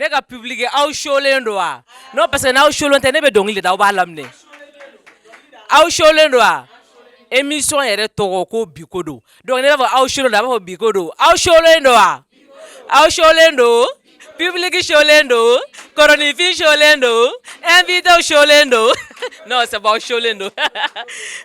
ne ka public aw sholen do wa non parce que n'aw sholen tɛ ne bɛ dɔnkili da aw b'a lamɛn aw sholen do wa émission yɛrɛ tɔgɔ ko biko do donc ne b'a fɔ aw sholen do a b'a fɔ biko do aw sholen do wa aw sholen do public sholen do koronifin sholen do invité sholen do non c'est pas aw sholen do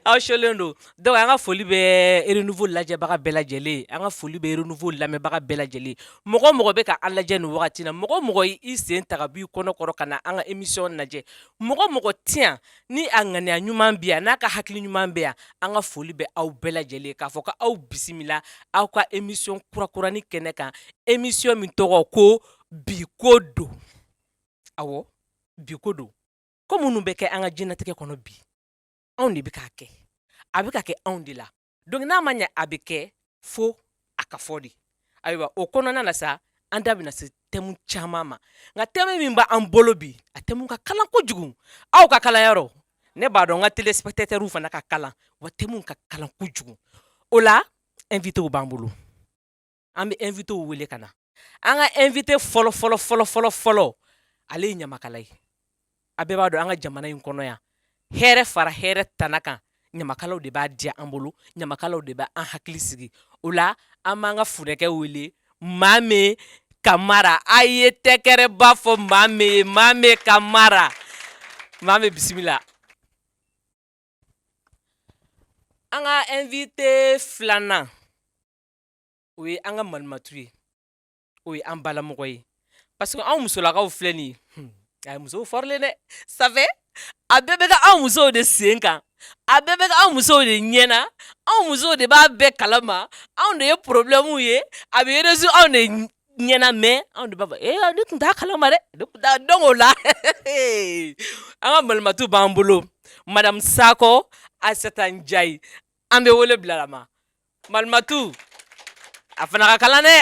aw sholen do donc an ka foli bɛ renouveau lajɛbaga bɛɛ lajɛlen an ka foli bɛ renouveau lamɛnbaga bɛɛ lajɛlen mɔgɔ mɔgɔ bɛ ka an lajɛ nin wagati na mɔgɔ mɔgɔ i sen ta ka b'i kɔnɔkɔrɔ ka na an ka émission lajɛ mɔgɔ mɔgɔ tiɲɛ ni a ŋaniya ɲuman bɛ yan n'a ka hakili ɲuman bɛ yan an ka foli bɛ aw bɛɛ lajɛlen k'a fɔ ko aw bisimila aw ka émission kurakurani kɛnɛ kan émission min tɔgɔ ko biko do awɔ biko do ko minnu bɛ kɛ an ka diɲɛlatigɛ kɔnɔ bi anw de bɛ k'a kɛ a bɛ ka kɛ anw de la donc n'a ma ɲɛ a bɛ kɛ fo a ka fɔ de ayiwa o kɔnɔna na sa an da bɛna se thème caman ma nka thème min b'an bolo bi a thème ka kalan kojugu aw ka kalanyɔrɔ ne b'a dɔn n ka téléspectateurs fana ka kalan wa thème ka kalan kojugu o la invité b'an bolo an bɛ invité wele ka na an ka invité fɔlɔ ale ye ɲamakala ye a bɛɛ b'a dɔn an ka jamana in kɔnɔ yan hɛrɛ fara hɛrɛ tana kan ɲamakalaw de b'a diya an bolo ɲamakalaw de b'a an hakili sigi o la an b'an ka funɛkɛ wele Mame Kamara a ye tɛkɛrɛba fɔ Mame Kamara Mame bisimila an ka invité filanan o ye an ka malimatu ye o ye an balamɔgɔ ye parce que anw musolakaw filɛ nin ye a ye musow fɔrilen dɛ safe a bɛɛ bɛ kɛ anw musow de sen kan a bɛɛ bɛ kɛ anw musow de ɲɛna anw musow de b'a bɛɛ kalama anw de ye problèmew ye a bɛ résoudre anw de ɲɛna mais anw de b'a fɔ ne tun t'a kalama dɛ ne tun t'a dɔn o la an ka malimatu b'an bolo madame Sako Aissata Ndiaye an bɛ wele bila la ma malimatu a fana ka kalan dɛ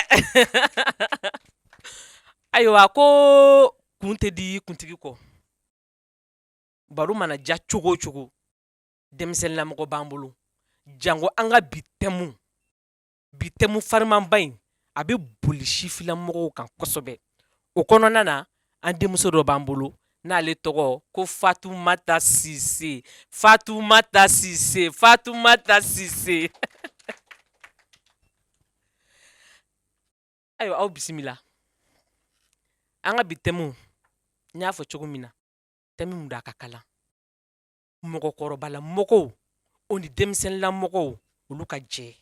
ayiwa ko kun tɛ di kuntigi kɔ baro mana ja cogo o cogo denmisɛnninlamɔgɔ b'an bolo jango an ka bi thème farimanba in a bɛ boli sifilamɔgɔw kan kosɛbɛ o kɔnɔna na an denmuso dɔ b'an bolo n'ale tɔgɔ ko Fatumata Sise ayiwa aw bisimila an ka bi thème n y'a fɔ cogo min na thème min da ka kalan mɔgɔkɔrɔbalamɔgɔw o ni denmisɛnninlamɔgɔw olu ka jɛ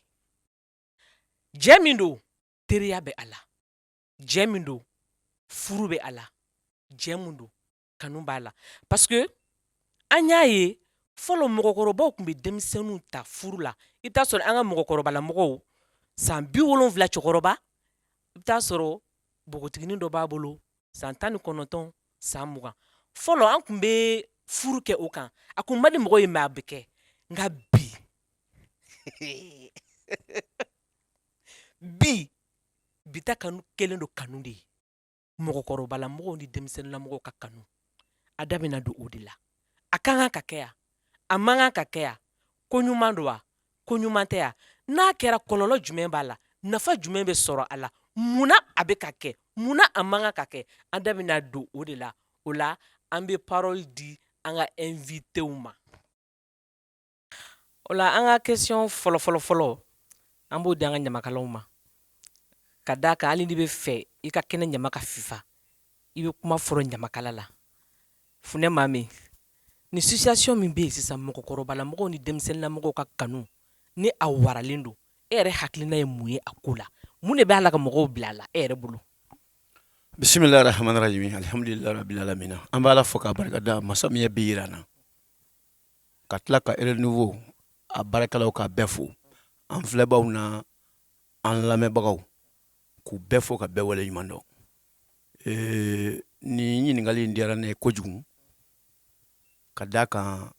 min don teriya bɛ a la jɛ min don furu bɛ a la jɛ min don kanu b'a la parce que an y'a ye fɔlɔ mɔgɔkɔrɔbaw tun bɛ denmisɛnninw ta furu la i bɛ taa sɔrɔ an ka mɔgɔkɔrɔbalamɔgɔw san 70 cɛkɔrɔba i bɛ taa sɔrɔ bogotiginin dɔ b'a bolo san 19 san 20 fɔlɔ an tun bɛ furu kɛ o kan a kun man di mɔgɔw ye mais a bɛ kɛ nka bi ta kanu kelen don kanu de ye mɔgɔkɔrɔbalamɔgɔw ni denmisɛnninlamɔgɔw ka kanu a da bɛna don o de la a ka kan ka kɛ yan a man kan ka kɛ yan ko ɲuman don wa ko ɲuman tɛ yan n'a kɛra kɔlɔlɔ jumɛn b'a la nafa jumɛn bɛ sɔrɔ a la munna a bɛ ka kɛ munna a man kan ka kɛ an da bɛna don o de la o la an bɛ parole di an ka invité ma o la an ka question fɔlɔ an b'o di an ka ɲamakalaw ma ka d'a kan hali n'i bɛ fɛ i ka kɛnɛ ɲama ka fifa i bɛ kuma fɔlɔ ɲamakala la funɛ Mame ni situation min bɛ yen sisan mɔgɔkɔrɔbalamɔgɔw ni denmisɛnninlamɔgɔw ka kanu ni a waralen don e yɛrɛ hakilina ye mun ye a ko la mun de b'a la ka mɔgɔw bila a la e yɛrɛ bolo bisimilahi rahmani rahim alhamdulilahi rabbil alamin an b'a la fɔ k'a barikada masa min ye bi yira na ka tila ka renouveau a baarakɛlaw k'a bɛɛ fo an filɛbaw na an lamɛnbagaw k'u bɛɛ fo ka bɛɛ wale ɲuman dɔn ni ɲininkali in diyara ne ye kojugu ka d'a kan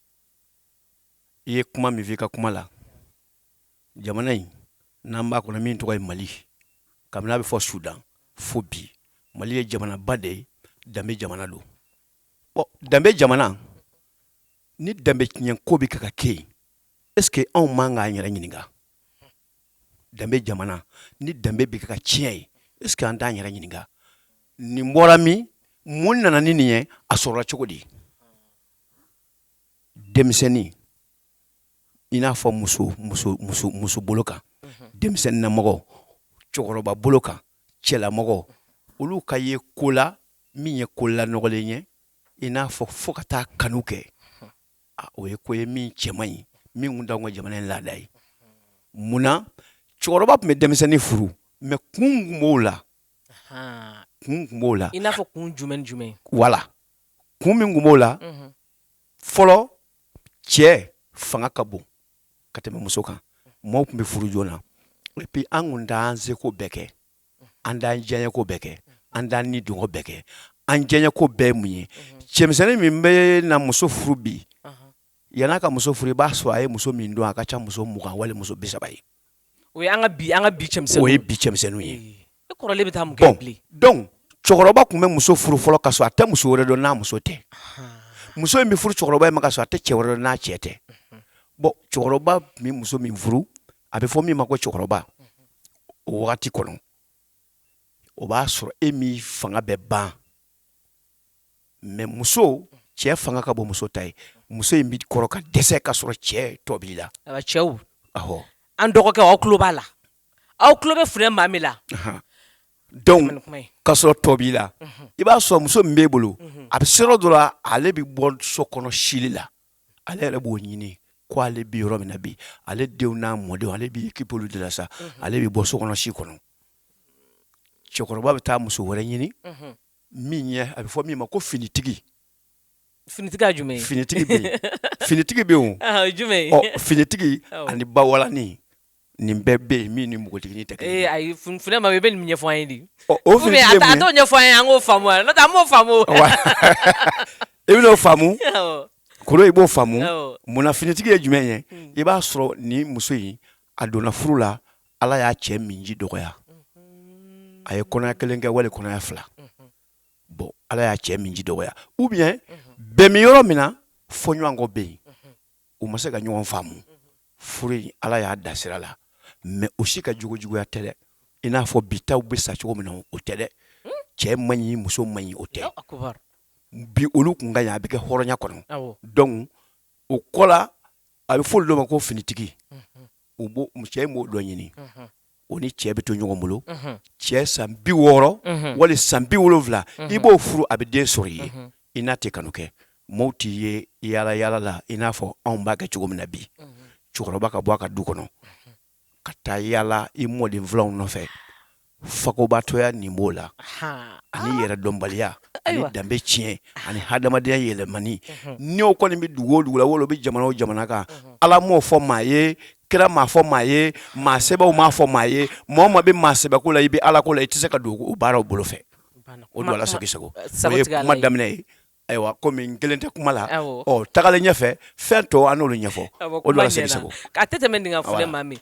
i ye kuma min f'i ka kuma la jamana in n'an b'a kɔnɔ min tɔgɔ ye Mali kabini a bɛ fɔ Sudan fo bi Mali ye jamanaba de ye danbe jamana don danbe jamana ni danbe tiɲɛ ko bɛ kɛ ka kɛ yen est-ce que anw man k'an yɛrɛ ɲininka danbe jamana ni danbe bɛ kɛ ka tiɲɛ ye est-ce que an t'an yɛrɛ ɲininka nin bɔra min mun nana ni nin ye a sɔrɔla cogo di denmisɛnnin i n'a fɔ muso bolo kan denmisɛnnin na mɔgɔ cɛkɔrɔba bolo kan cɛlamɔgɔ olu ka ye ko la min ye ko la nɔgɔlen ye i n'a fɔ ka taa kanu kɛ o ye ko ye min cɛman ɲi min kun t'anw ka jamana in laada ye munna cɛkɔrɔba tun bɛ denmisɛnnin furu mais kun kun b'o la kun kun b'o la i n'a fɔ kun jumɛn wala kun min kun b'o la fɔlɔ cɛ fanga ka bon ka tɛmɛ muso kan maaw tun bɛ furu joona et puis an kun t'an seko bɛɛ kɛ an t'an diɲɛko bɛɛ kɛ an t'an ni dɔngɔ bɛɛ kɛ an diɲɛko bɛɛ ye mun ye cɛmisɛnnin min bɛ na muso furu bi yan'a ka muso furu i b'a sɔrɔ a ye muso min dɔn a ka ca muso 20 wali muso 30 ye o ye an ka bi cɛmisɛnninw o ye bi cɛmisɛnninw ye e kɔrɔlen bɛ taa mun kɛ bilen donc cɛkɔrɔba tun bɛ muso furu fɔlɔ ka sɔrɔ a tɛ muso wɛrɛ dɔn n'a muso tɛ muso in bɛ furu cɛkɔrɔba in ma ka sɔrɔ a tɛ cɛ wɛrɛ dɔn n'a cɛ tɛ bon cɛkɔrɔba min muso min furu a bɛ fɔ min ma ko cɛkɔrɔba o wagati kɔnɔ o b'a sɔrɔ e min fanga bɛ ban mais muso cɛ fanga ka bon muso ta ye muso in bɛ kɔrɔ ka dɛsɛ ka sɔrɔ cɛ tɔ b'i la cɛw awɔ an dɔgɔkɛ aw tulo b'a la aw tulo bɛ funɛ maa min la donc ka sɔrɔ tɔ b'i la i b'a sɔrɔ muso min b'e bolo a bɛ se yɔrɔ dɔ la ale bɛ bɔ so kɔnɔ sili la ale yɛrɛ b'o ɲini ko ale bɛ yɔrɔ min na bi ale denw n'a mɔdenw ale b'i équipe olu de la sa ale bɛ bɔ so kɔnɔ si kɔnɔ cɛkɔrɔba bɛ taa muso wɛrɛ ɲini min ye a bɛ fɔ min ma ko finitigi finitigi jumɛn ye finitigi bɛ yen finitigi bɛ yen o jumɛn ɔ finitigi ani bawalani nin bɛɛ bɛ yen min ni npogotiginin tɛ kelen ye ayi funɛ ma i bɛ nin ɲɛfɔ an ye de o finitigi ye mun ye a t'o ɲɛfɔ an ye an k'o faamu n'o tɛ an m'o faamu i bɛn'o faamu koro i b'o faamu munna finitigi ye jumɛn ye i b'a sɔrɔ nin muso in a donna furu la ala y'a cɛ minji dɔgɔya a ye kɔnɔya 1 kɛ wali kɔnɔya 2 bon ala y'a cɛ minji dɔgɔya ou bien bɛn mi yɔrɔ min na fɔɲɔgɔnkɔ bɛ yen u ma se ka ɲɔgɔn faamu furu in ala y'a da sira la mais o si ka juguya tɛ dɛ i n'a fɔ bi taw bɛ sa cogo min na o tɛ dɛ cɛ man ɲi muso man ɲi o tɛ bi olu kun ka ɲi a bɛ kɛ hɔrɔnya kɔnɔ donc o kɔ la a bɛ fɔ olu dɔ ma ko finitigi cɛ in b'o dɔ ɲini o ni cɛ bɛ to ɲɔgɔn bolo cɛ san 60 wali san 70 i b'o furu a bɛ den sɔrɔ i ye i n'a tɛ kanu kɛ maaw t'i ye yala la i n'a fɔ anw b'a kɛ cogo min na bi cɛkɔrɔba ka bɔ a ka du kɔnɔ ka taa yala i mɔden filanw nɔfɛ fakobatɔya nin b'o la ani yɛrɛ dɔnbaliya ani danbe tiɲɛ ani hadamadenya yɛlɛmani ni o kɔni bɛ dugu o dugu la wala o bɛ jamana o jamana kan ala m'o fɔ maa ye kira m'a fɔ maa ye maa sɛbɛw m'a fɔ maa ye maa o maa bɛ maa sɛbɛko la i bɛ ala ko la i tɛ se ka don o baaraw bolo fɛ o don ala sago o ye kuma daminɛ ye ayiwa komi n kelen tɛ kuma la tagalen ɲɛfɛ fɛn tɔ an n'olu ɲɛfɔ o don ala sago a tɛ tɛmɛ nin kan funɛ maa min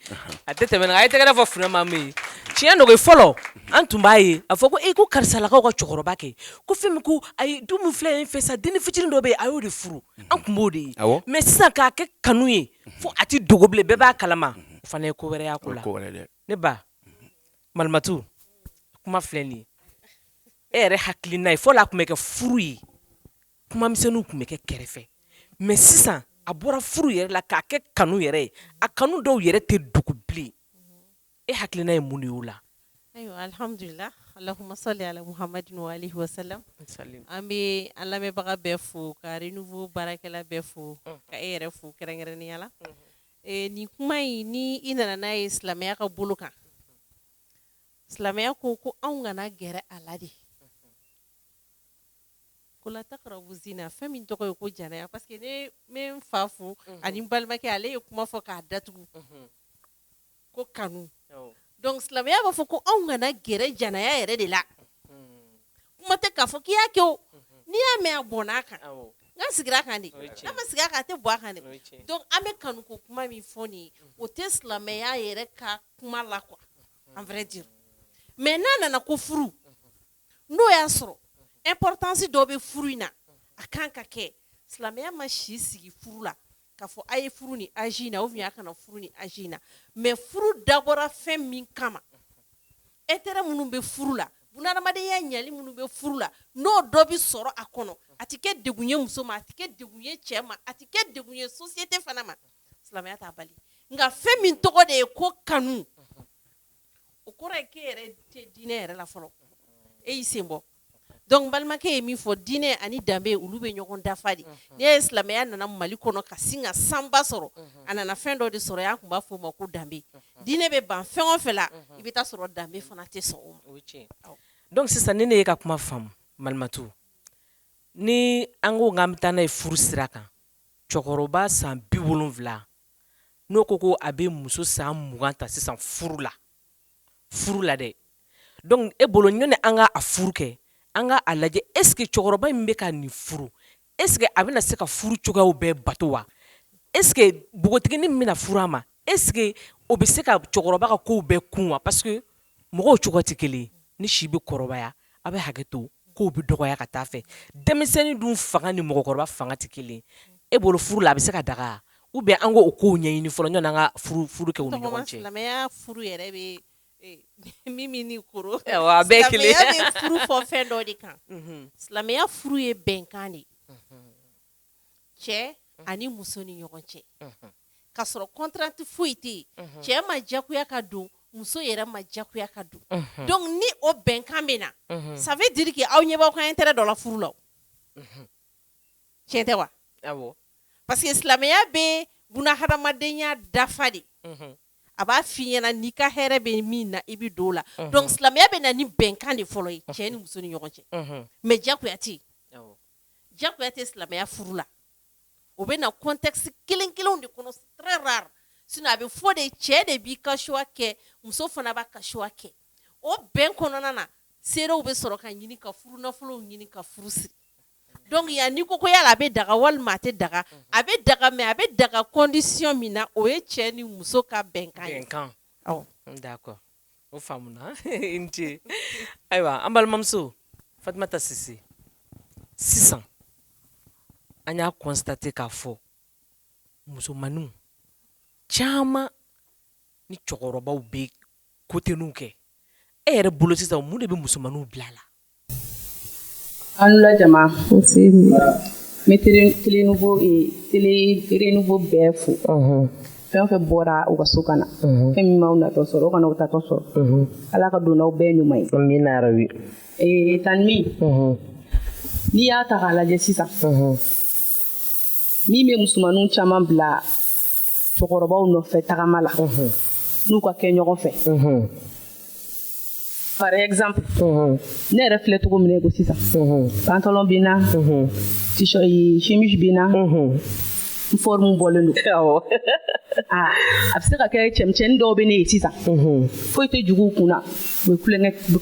a tɛ tɛmɛ nin kan a ye tɛgɛrɛ fɔ funɛ maa min tiɲɛ dɔgɔ fɔlɔ an tun b'a ye a fɔ ko ko karisalakaw ka cɛkɔrɔba kɛ ko fɛn min ko ayi du min filɛ yen fɛ sa denni fitinin dɔ bɛ yen a y'o de furu an tun b'o de ye mais sisan k'a kɛ kanu ye fo a tɛ dogo bilen bɛɛ b'a kalama o fana ye ko wɛrɛ y'a ko la ne ba malimatu kuma filɛ nin ye e yɛrɛ hakilina ye fɔlɔ a tun bɛ kɛ furu ye kumamisɛnninw tun bɛ kɛ kɛrɛfɛ mais sisan a bɔra furu yɛrɛ la k'a kɛ kanu yɛrɛ ye a kanu dɔw yɛrɛ tɛ dogo bilen e hakilina ye mun de y'o la ayiwa alhamdulillah allahumma salli ala muhammadin wa alihi wa sallam an bɛ an lamɛnbaga bɛɛ fo ka renouveau baarakɛla bɛɛ fo ka e yɛrɛ fo kɛrɛnkɛrɛnnenya la nin kuma in ni i nana n'a ye silamɛya ka bolo kan silamɛya ko anw kana gɛrɛ a la de ko la taqrabu zina fɛn min tɔgɔ ye ko janaya parce que ne n fa fo ani n balimakɛ ale ye kuma fɔ k'a datugu ko kanu donc silamɛya b'a fɔ ko anw kana gɛrɛ janaya yɛrɛ de la kuma tɛ k'a fɔ k'i y'a kɛ o n'i y'a mɛn a bɔnn'a kan n sigira a kan de n'a ma sigi a kan a tɛ bɔ a kan de donc an bɛ kanu ko kuma min fɔ nin ye o tɛ silamɛya yɛrɛ ka kuma la quoi en vrai dire mais n'a nana ko furu n'o y'a sɔrɔ importance dɔ bɛ furu in na a kan ka kɛ silamɛya ma si sigi furu la k'a fɔ a ye furu ni âge in na ou bien a kana furu ni âge in na mais furu dabɔra fɛn min kama intérêt minnu bɛ furu la bunadamadenya ɲali minnu bɛ furu la n'o dɔ bi sɔrɔ a kɔnɔ a tɛ kɛ degun ye muso ma a tɛ kɛ degun ye cɛ ma a tɛ kɛ degun ye société fana ma silamɛya t'a bali nka fɛn min tɔgɔ de ye ko kanu o kɔrɔ ye k'e yɛrɛ tɛ diinɛ yɛrɛ la fɔlɔ e y'i sen bɔ donc balimakɛ ye min fɔ diinɛ ani danbe olu bɛ ɲɔgɔn dafa de n'i ye silamɛya nana Mali kɔnɔ ka sin ka sanba sɔrɔ a nana fɛn dɔ de sɔrɔ y'an tun b'a fɔ o ma ko danbe diinɛ bɛ ban fɛn o fɛn la i bɛ taa sɔrɔ danbe fana tɛ sɔn o ma donc sisan ni ne ye ka kuma faamu Malimatu ni an ko k'an bɛ taa n'a ye furu sira kan cɛkɔrɔba san 70 n'o ko a bɛ muso san 20 ta sisan furu la dɛ donc e bolo ɲɔni an ka a furu kɛ an ka a lajɛ est ce que cɛkɔrɔba in bɛ ka nin furu est ce que a bɛna se ka furu cogoyaw bɛɛ bato wa est ce que npogotiginin min bɛna furu a ma est ce que o bɛ se ka cɛkɔrɔba ka kow bɛɛ kun wa parce que mɔgɔw cogo tɛ kelen ye ni si bɛ kɔrɔbaya a bɛ hakɛ to kow bɛ dɔgɔya ka taa fɛ denmisɛnnin dun fanga ni mɔgɔkɔrɔba fanga tɛ kelen e bolo furu la a bɛ se ka daga ou bien an ko o kow ɲɛɲini fɔlɔ ɲɔni an ka furu kɛ u ni ɲɔgɔn cɛ silamɛya furu yɛrɛ bɛ Mimi ni koro a bɛɛ kelen silamɛya bɛ furu fɔ fɛn dɔ de kan silamɛya furu ye bɛnkan de cɛ ani muso ni ɲɔgɔn cɛ ka sɔrɔ contrainte foyi tɛ yen cɛ ma jagoya ka don muso yɛrɛ ma jagoya ka don donc ni o bɛnkan bɛ na ça veut dire que aw ɲɛ b'aw ka intérêt dɔ la furu la tiɲɛ tɛ wa parce que silamɛya bɛ bunahadamadenya dafa de a b'a f'i ɲɛna n'i ka hɛrɛ bɛ min na i bɛ don o la donc silamɛya bɛ na ni bɛnkan de fɔlɔ ye cɛ ni muso ni ɲɔgɔn cɛ mais jagoya tɛ yen jagoya tɛ silamɛya furu la o bɛ na contexte kelen kelenw de kɔnɔ très rare sinon a bɛ fɔ de cɛ de b'i ka choix kɛ muso fana b'a ka choix kɛ o bɛn kɔnɔna na seerew bɛ sɔrɔ ka ɲini ka furu nafolow ɲini ka furu siri donc ya n'i ko yala a bɛ daga walima a tɛ daga a bɛ daga mais a bɛ daga condition min na o ye cɛ ni muso ka bɛnkan ye d'accord o faamuna i ni ce ayiwa an balimamuso Fatumata Sise sisan an y'a constater k'a fɔ musomaninw caman ni cɛkɔrɔbaw bɛ koteninw kɛ e yɛrɛ bolo sisan mun de bɛ musomaninw bila la Anula jama me télé nouveau bɛɛ fo fɛn o fɛn bɔra u ka so ka na fɛn min m'aw natɔ sɔrɔ o kana o tatɔ sɔrɔ ala ka don n'aw bɛɛ ɲuman ye amina yarabi Tanmi n'i y'a ta k'a lajɛ sisan min bɛ musomaninw caman bila cɛkɔrɔbaw nɔfɛ tagama la n'u ka kɛ ɲɔgɔn fɛ par exemple ne yɛrɛ filɛ cogo min na ko sisan pantalon bɛ n na chemise bɛ n na n forme bɔlen don a bɛ se ka kɛ cɛmisɛnnin dɔw bɛ ne ye sisan foyi tɛ jugu u kun na u bɛ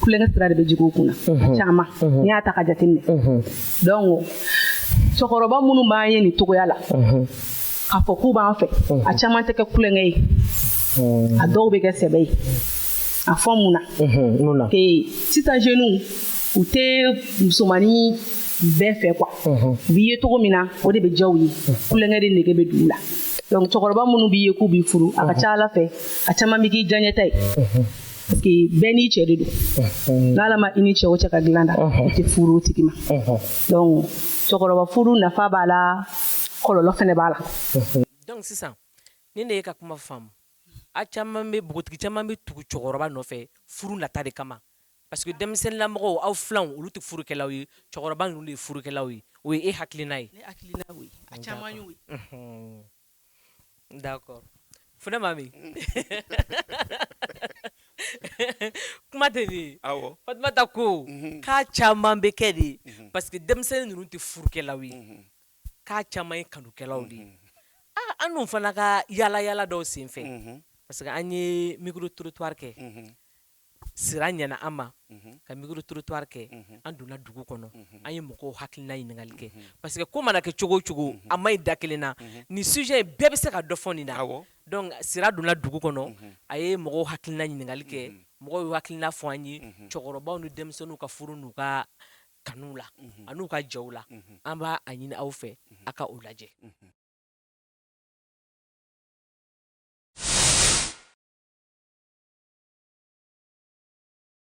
kulonkɛ sira de bɛ jigin u kun na caman n'i y'a ta ka jateminɛ donc cɛkɔrɔba minnu b'an ye nin cogoya la k'a fɔ k'u b'an fɛ a caman tɛ kɛ kulonkɛ ye a dɔw bɛ kɛ sɛbɛ ye a fɔ mun na sisan jeunes u tɛ musomanin bɛɛ fɛ quoi u b'i ye cogo min na o de bɛ diya u ye kulonkɛ de nege bɛ dugu la donc cɛkɔrɔba minnu b'i ye k'u b'i furu a ka ca ala fɛ a caman bɛ k'i diyaɲɛta ye parce que bɛɛ n'i cɛ de don n'ala ma i ni cɛ o cɛ ka dilan da i tɛ furu o tigi ma donc cɛkɔrɔba furu nafa b'a la kɔlɔlɔ fɛnɛ b'a la donc sisan ni ne ye ka kuma faamu a caman bɛ npogotigi caman bɛ tugu cɛkɔrɔba nɔfɛ furu nata de kama parce que denmisɛnninlamɔgɔw aw filanw olu tɛ furukɛlaw ye cɛkɔrɔba ninnu de ye furukɛlaw ye o ye e hakilina ye ne hakilina o ye a caman y'o ye d'accord Funɛ Mami kuma tɛ nin ye Fatumata ko k'a caman bɛ kɛ de parce que denmisɛnnin ninnu tɛ furukɛlaw ye k'a caman ye kanukɛlaw de ye an dun fana ka yala yala dɔw sen fɛ parce que an ye micro trottoir kɛ sira ɲɛna an ma ka micro trottoir kɛ an donna dugu kɔnɔ an ye mɔgɔw hakilina ɲininkali kɛ parce que ko mana kɛ cogo o cogo a ma ɲi da kelen na nin sujet bɛɛ bɛ se ka dɔ fɔ nin na donc sira donna dugu kɔnɔ a ye mɔgɔw hakilina ɲininkali kɛ mɔgɔw y'u hakilina fɔ an ye cɛkɔrɔbaw ni denmisɛnninw ka furu n'u ka kanuw la an'u ka jɛw la an b'a a ɲini aw fɛ a ka o lajɛ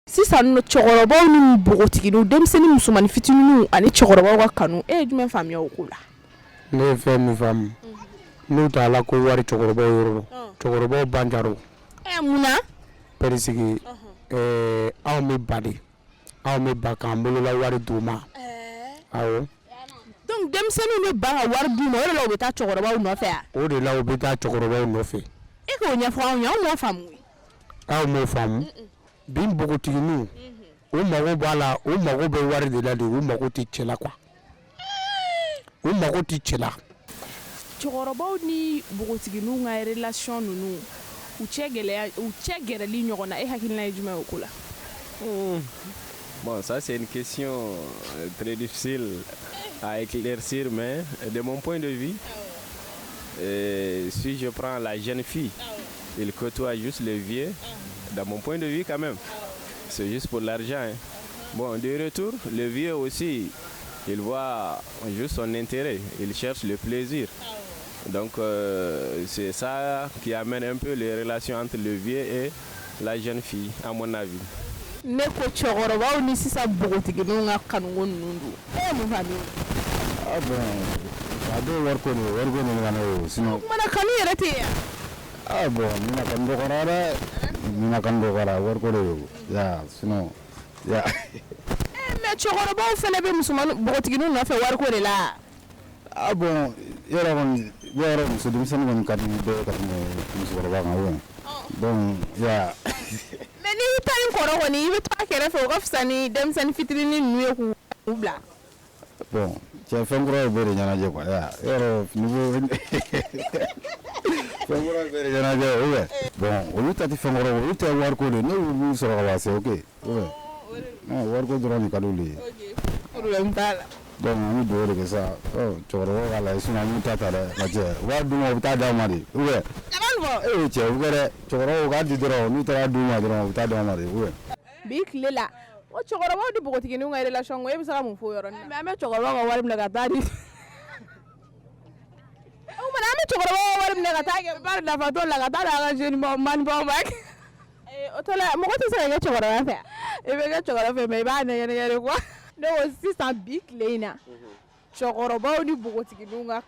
sisan nɔ cɛkɔrɔbaw ni npogotigininw denmisɛnnin musomanin fitininw ani cɛkɔrɔbaw ka kanu e ye jumɛn faamuya o ko la ne ye fɛn min faamu n'u t'a la ko wari cɛkɔrɔbaw yɔrɔ cɛkɔrɔbaw banjaro munna perisigi anw bɛ ba de anw bɛ ba k'an bolola wari d'u ma awɔ donc denmisɛnninw bɛ ban ka wari d'u ma o de la u bɛ taa cɛkɔrɔbaw nɔfɛ yan o de la u bɛ taa cɛkɔrɔbaw nɔfɛ e k'o ɲɛfɔ anw ye anw m'o faamu aw m'o faamu bi npogotigininw u mago b'a la u mago bɛ wari de la de u mago tɛ cɛ la quoi u mago tɛ cɛ la cɛkɔrɔbaw ni npogotigininw ka relation ninnu u cɛ gɛrɛli ɲɔgɔn na e hakilina ye jumɛn ye o ko la Bon, ça c'est une question très difficile à éclaircir, mais de mon point de vue, si je prends la jeune fille, il côtoie juste le vieux, dans mon point de vue quand même, c'est juste pour l'argent. Hein. Bon, de retour, le vieux aussi, il voit juste son intérêt, il cherche le plaisir. Donc c'est ça qui amène un peu les relations entre le vieux et la jeune fille, à mon avis. Ne ko cɛkɔrɔbaw ni sisan npogotigininw ka kanuko ninnu don e ye mun faamuya ah bon a dɔw wariko nin ka ne o sinon o kumana kanu yɛrɛ tɛ yen ah bon mina kan dɔgɔra dɛ mina kan dɔgɔra wariko de don ya sinon ya mais cɛkɔrɔbaw fɛnɛ bɛ npogotigininw nɔfɛ wariko de la ah bon yɔrɔ kɔni yɔrɔ muso denmisɛnnin kɔni ka di bɛɛ ka tɛmɛ musokɔrɔba kan o donc ya mais n'i y'i ta in kɔrɔ kɔni i bɛ to a kɛrɛfɛ o ka fisa ni denmisɛnnin fitinin ninnu ye k'u bila bon cɛ fɛn kuraw bɛɛ de ɲɛnajɛ quoi ya yɔrɔ niveau fɛn kuraw bɛɛ de ɲɛnajɛ o bɛ bon olu ta tɛ fɛn kɔrɔ olu tɛ wariko de ne y'u sɔrɔ ka ban c'est ok o bɛ non wariko dɔrɔn de ka d'olu ye problème t'a la donc an bɛ dugawu de kɛ sa cɛkɔrɔbaw k'a lajɛ sinon an b'u ta dɛ ka cɛ wari d'u ma u bɛ taa d'a ma de ou bien cɛ u kɛ dɛ cɛkɔrɔbaw k'a di dɔrɔn n'u taara d'u ma dɔrɔn u bɛ taa d'a ma de ou bien bi tile la o cɛkɔrɔbaw ni npogotigininw ka relation ko e bɛ se ka mun fɔ o yɔrɔnin na mais an bɛ cɛkɔrɔbaw ka wari minɛ ka taa di o kumana an bɛ cɛkɔrɔbaw ka wari minɛ ka taa kɛ bari nafa t'o la ka taa di an ka jeune manibaw ma o tɔ la mɔgɔ tɛ se ka kɛ cɛkɔrɔba fɛ i bɛ kɛ cɛkɔrɔba fɛ mais i b'a nɛgɛ de quoi ne ko sisan bi tile in na cɛkɔrɔbaw ni npogotigininw ka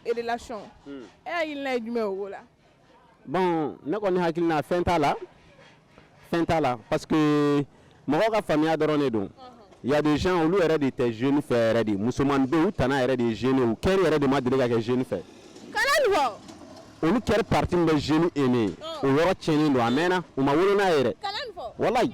relation e hakilina ye jumɛn ye o ko la bon ne kɔni hakilina fɛn t'a la parce que mɔgɔw ka faamuya dɔrɔn de don il y a des gens olu yɛrɛ de tɛ jeune fɛ yɛrɛ de musoman bɛ u tana yɛrɛ de ye jeune u kɛri yɛrɛ de ma deli ka kɛ jeune fɛ kana nin fɔ olu kɛri parti min bɛ jeune aimé o yɔrɔ tiɲɛnen don a mɛnna u ma wolo n'a ye yɛrɛ kana nin fɔ walayi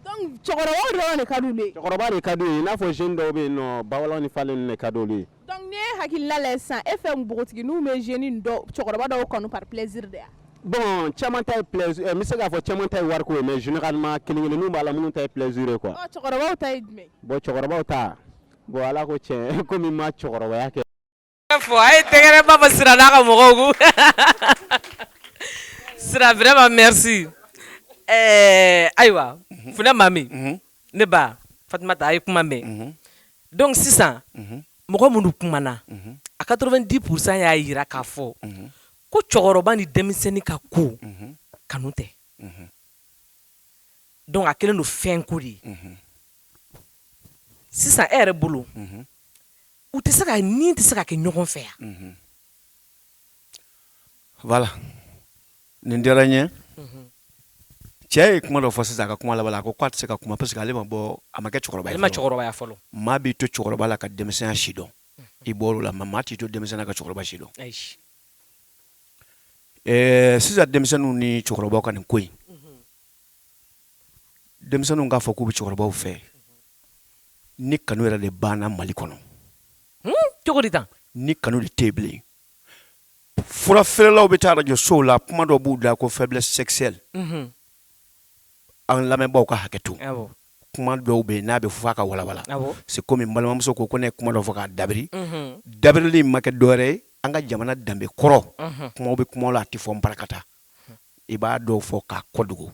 donc cɛkɔrɔbaw dɔrɔn de ka d'u ye cɛkɔrɔba de ka d'u ye i n'a fɔ jeune dɔw bɛ yen nɔ bawalaw ni falen ninnu de ka d'olu ye donc n'i ye hakilina lajɛ sisan e fɛ npogotigininw bɛ jeune dɔw cɛkɔrɔba dɔw kanu par plaisir de ya bon caman ta ye plaisir n bɛ se k'a fɔ caman ta ye wariko ye mais généralement kelen-kelenninw b'a la minnu ta ye plaisir ye quoi cɛkɔrɔbaw ta ye jumɛn bon cɛkɔrɔbaw ta bon ala ko tiɲɛ komi n ma cɛkɔrɔbaya kɛ fɔ a ye tɛgɛrɛ ba fɔ sira n'a ka mɔgɔw kun sira vraiment merci ayiwa funɛ mami ne ba Fatumata a ye kuma mɛn donc sisan mɔgɔ minnu kumana a 90% y'a yira k'a fɔ ko cɛkɔrɔba ni denmisɛnnin ka ko kanu tɛ donc a kɛlen don fɛn ko de ye sisan e yɛrɛ bolo u tɛ se ka ni tɛ se ka kɛ ɲɔgɔn fɛ yan voilà nin diyara n ye cɛ ye kuma dɔ fɔ sisan a ka kuma laban la a ko k'a tɛ se ka kuma parce que ale ma bɔ a ma kɛ cɛkɔrɔba ye ale ma cɛkɔrɔbaya fɔlɔ maa b'i to cɛkɔrɔba la ka denmisɛnya si dɔn i bɔr'o la maa t'i to denmisɛnya ka cɛkɔrɔba si dɔn sisan denmisɛnninw ni cɛkɔrɔbaw ka nin ko in denmisɛnninw k'a fɔ k'u bɛ cɛkɔrɔbaw fɛ ni kanu yɛrɛ de banna Mali kɔnɔ cogo di tan ni kanu de tɛ yen bilen fura feerelaw bɛ taa radio sow la kuma dɔ b'u da ko faiblesse sexuelle an lamɛnbaaw ka hakɛ to kuma dɔw bɛ yen n'a bɛ fɔ a ka walawala c'est comme n balimamuso ko ne ye kuma dɔ fɔ k'a dabiri dabirili ma kɛ dɔwɛrɛ ye an ka jamana danbe kɔrɔ kumaw bɛ kumaw la a tɛ fɔ n barakata i b'a dɔw fɔ k'a kɔdugu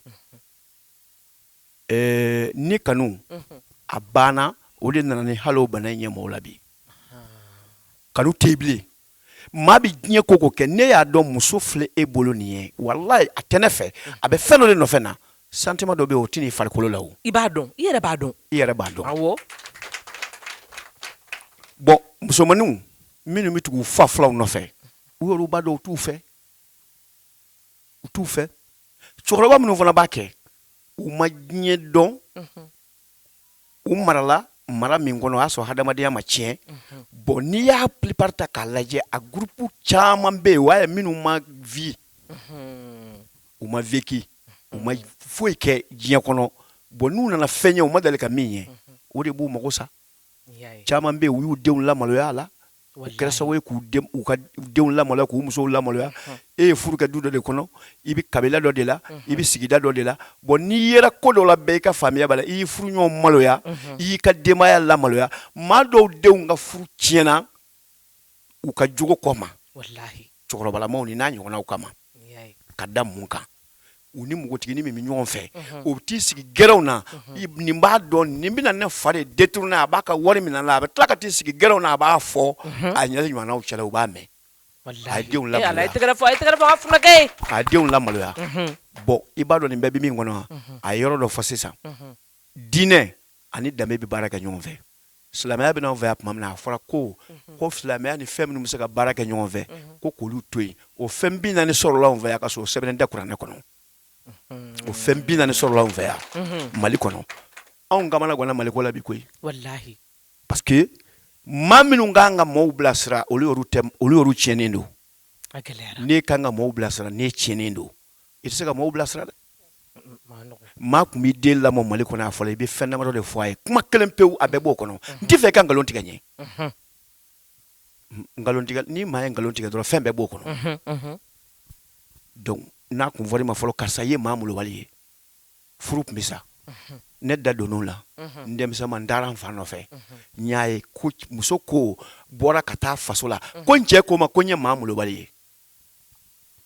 ni kanu a banna o de nana ni hali o bana in ɲɛ mɔgɔw la bi kanu tɛ yen bilen maa bɛ diɲɛ ko ko kɛ ne y'a dɔn muso filɛ e bolo nin ye walayi a tɛ ne fɛ a bɛ fɛn dɔ de nɔfɛ na sentiment dɔ bɛ yen o tɛ n'i farikolo la o. I b'a dɔn i yɛrɛ b'a dɔn. I yɛrɛ b'a dɔn. awɔ. Bon musomaninw minnu bɛ tugu u fa filaw nɔfɛ u yɛrɛ b'a dɔn u t'u fɛ. U t'u fɛ. Cɛkɔrɔba minnu fana b'a kɛ u ma diɲɛ dɔn. U marala mara min kɔnɔ o y'a sɔrɔ hadamadenya ma tiɲɛ. Bon n'i y'a plupart ta k'a lajɛ a groupe caman bɛ yen o y'a ye minnu ma vie. U ma vécu. U ma foyi kɛ diɲɛ kɔnɔ. Bon n'u nana fɛn ye u ma deli ka min ye o de b'u mago sa. Caman bɛ yen u y'u denw lamaloya a la. U kɛra sababu ye k'u ka denw lamaloya k'u musow lamaloya. E ye furu kɛ du dɔ de kɔnɔ i bɛ kabila dɔ de la i bɛ sigida dɔ de la. Bon n'i yera ko dɔ la bɛɛ i ka faamuya b'a la i y'i furu ɲɔgɔn maloya i y'i ka denbaya lamaloya maa dɔw denw ka furu tiɲɛna u ka jogo kɔ ma. Cɛkɔrɔbalamaw ni n'a ɲɔgɔnnaw kama ka da mun kan u ni npogotiginin min bɛ ɲɔgɔn fɛ o bɛ t'i sigi gɛrɛnw na nin b'a dɔn nin bɛna ne fa de détourner a b'a ka wari minɛ a la a bɛ tila ka t'i sigi gɛrɛnw na a b'a fɔ a ɲɛ ɲɔgɔnnaw cɛla u b'a mɛn. A ye denw lamaloya. A ye denw lamaloya. Bon i b'a dɔn nin bɛɛ bɛ min kɔnɔ a ye yɔrɔ dɔ fɔ sisan diinɛ ani danbe bɛ baara kɛ ɲɔgɔn fɛ. Silamɛya bɛ n'anw fɛ yan tuma min na a fɔra ko silamɛya ni fɛn minnu bɛ se ka baara kɛ ɲɔgɔn fɛ ko k'olu to yen o fɛn 40 sɔrɔla anw fɛ yan ka sɔrɔ o sɛbɛnnen tɛ kuranɛ kɔnɔ. O fɛn 40 sɔrɔla anw fɛ yan Mali kɔnɔ anw kamana ganna Mali ko la bi koyi. Wallahi. Parce que maa minnu kan ka maaw bilasira olu y'olu tiɲɛnen don. N'e kan ka maaw bilasira n'e tiɲɛnen don i tɛ se ka maaw bilasira dɛ. Maa kun b'i den lamɔ Mali kɔnɔ a fɔlɔ i bɛ fɛn damadɔ de fɔ a ye kuma kelen pewu a bɛɛ b'o kɔnɔ n tɛ fɛ i ka nkalon tigɛ ɲɛ. Nkalon tigɛ ni maa ye nkalon tigɛ dɔrɔn fɛn bɛɛ b'o kɔnɔ. Donc n'a kun fɔra i ma fɔlɔ karisa i ye maa molobali ye furu tun bɛ sa ne da donn'o la n denmisɛnnin n taara n fa nɔfɛ n y'a ye ko muso ko bɔra ka taa faso la ko n cɛ ko ma ko n ye maa molobali ye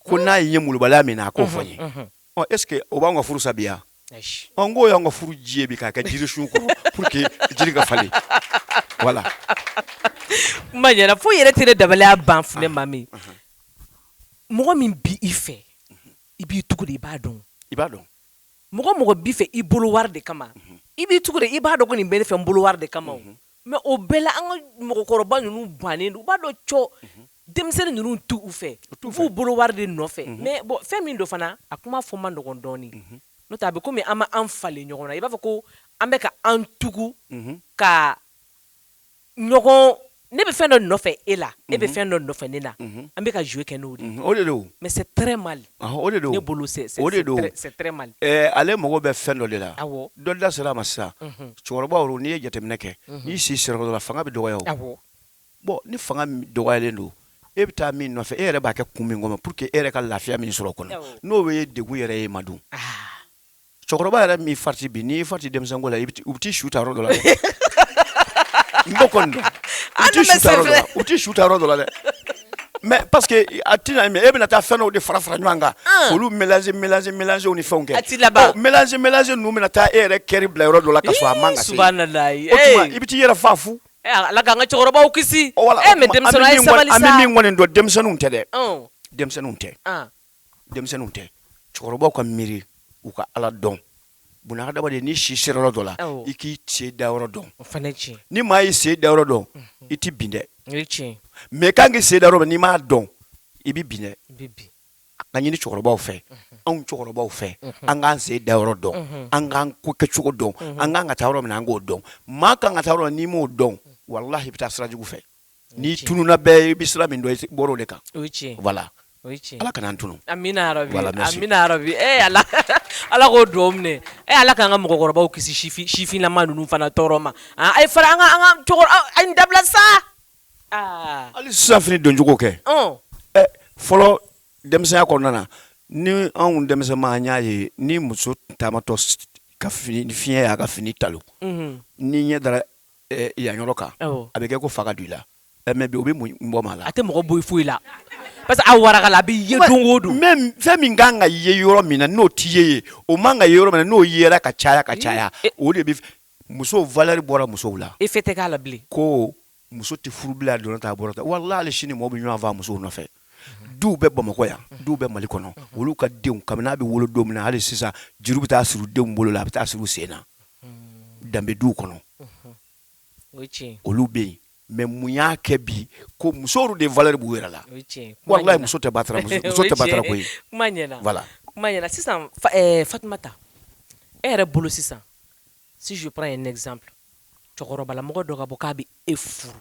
ko n'a ye n ye molobaliya min na a k'o fɔ n ye. Est ce que o b'anw ka furu sa bi yan. N k'o y'anw ka furu ji ye bi k'a kɛ jiri sun kɔrɔ pour que jiri ka falen voilà. Kuma ɲɛna fo yɛrɛ tɛ ne dabaliya ban filɛ maa min mɔgɔ min bi i fɛ i b'i tugu de i b'a dɔn. I b'a dɔn. Mɔgɔ b'i fɛ i bolo wari de kama i b'i tugu de i b'a dɔn ko nin bɛ ne fɛ n bolo wari de kama mais o bɛɛ la an ka mɔgɔkɔrɔba ninnu bannen don u b'a dɔn cɔ denmisɛnnin ninnu t'u fɛ u b'u bolo wari de nɔfɛ mais bon fɛn min don fana a kuma fɔ man nɔgɔn dɔɔnin n'o tɛ a bɛ komi an ma an falen ɲɔgɔn na i b'a fɔ ko an bɛ ka an tugu ka ɲɔgɔn ne bɛ fɛn dɔ nɔfɛ e la e bɛ fɛn dɔ nɔfɛ ne na an bɛ ka jouer kɛ n'o de o de don. mais c'est très mal. O de don. ne bolo c'est très mal. Ale mago bɛ fɛn dɔ de la awɔ dɔ da sera a ma sisan cɛkɔrɔbaw n'i ye jateminɛ kɛ n'i si sera dɔ la fanga bɛ dɔgɔya o. awɔ bon ni fanga dɔgɔyalen don e bɛ taa min nɔfɛ e yɛrɛ b'a kɛ kun min kɔnɔ pour que e yɛrɛ ka lafiya min sɔrɔ o kɔnɔ n'o ye degun yɛrɛ ye ma dun. Cɛkɔrɔba yɛrɛ min fariti bi n'i fariti denmisɛnko la u bɛ t'i su ta yɔrɔ dɔ la dɛ. N b'o kɔni dɔn u t'i su ta yɔrɔ dɔ la dɛ mais parce que a tɛna mɛn e bɛna taa fɛn dɔw de fara ɲɔgɔn kan olu mélanger ni fɛnw kɛ a ti laban mélanger ninnu bɛna taa e yɛrɛ kɛri bila yɔrɔ dɔ la ka sɔrɔ a man ka se subhanalayi o tuma i bɛ t'i yɛrɛ fa fu. Ala k'an ka cɛkɔrɔbaw kisi mais denmisɛnninw a ye sabali sa an bɛ min kɔni dɔn denmisɛnninw tɛ dɛ denmisɛnninw tɛ cɛkɔrɔbaw ka miiri u ka Ala dɔn bunahadamaden n'i si sera yɔrɔ dɔ la i k'i sen da yɔrɔ dɔn ni maa y'i sen da yɔrɔ dɔn i tɛ bin dɛ mais kan k'i sen da yɔrɔ n'i m'a dɔn i bɛ bin dɛ ka ɲini cɛkɔrɔbaw fɛ anw cɛkɔrɔbaw fɛ an k'an sen da yɔrɔ dɔn an k'an ko kɛcogo dɔn an k'an ka taa yɔrɔ min na an k'o dɔn maa kan ka taa yɔrɔ n'i m'o dɔn walahi i bɛ taa sira jugu fɛ n'i tununa bɛɛ i bɛ sira min dɔn i bɔra o de kan voilà. Ala kana an tunu. Amina arabi. Amina arabi. Ala k'o duwawu minɛ. Ala k'an ka mɔgɔkɔrɔbaw kisi sifinlama ninnu fana tɔɔrɔ ma. Ayi fara an ka cɛkɔrɔba a ni dabila sa. Hali sisan fini doncogo kɛ. Fɔlɔ denmisɛnya kɔnɔna na ni anw denmisɛnman an y'a ye ni muso taamatɔ ka fini fiɲɛ y'a ka fini talo ni ɲɛ dara yan yɔrɔ kan a bɛ kɛ ko fa ka don i la mais bi o bɛ mun bɔ maa la. A tɛ mɔgɔ bɔ foyi la. Parce que a warakala a bɛ ye don o don. Même fɛn min kan ka ye yɔrɔ min na n'o t'i ye o man ka ye yɔrɔ min na n'o yera ka caya o de bɛ musow valeur bɔra musow la. E fɛ tɛ k'a la bilen. Ko muso tɛ furu bilen a donna ta a bɔra ta walahi hali sini mɔgɔw bɛ ɲɔgɔn faa musow nɔfɛ du bɛɛ Bamakɔ yan du bɛɛ Mali kɔnɔ olu ka denw kabini n'a bɛ wolo don min na hali sisan juru bɛ taa suru denw bolo la a bɛ taa suru sen na danbe du kɔnɔ olu bɛ yen mais mun y'a kɛ bi ko musow de valeur b'u yɛrɛ la wallahi muso tɛ batara muso tɛ batara koyi kuma ɲɛna voilà kuma ɲɛna sisan Fatumata e yɛrɛ bolo sisan si je prends un exemple cɛkɔrɔbala mɔgɔ dɔ ka bɔ k'a bɛ e furu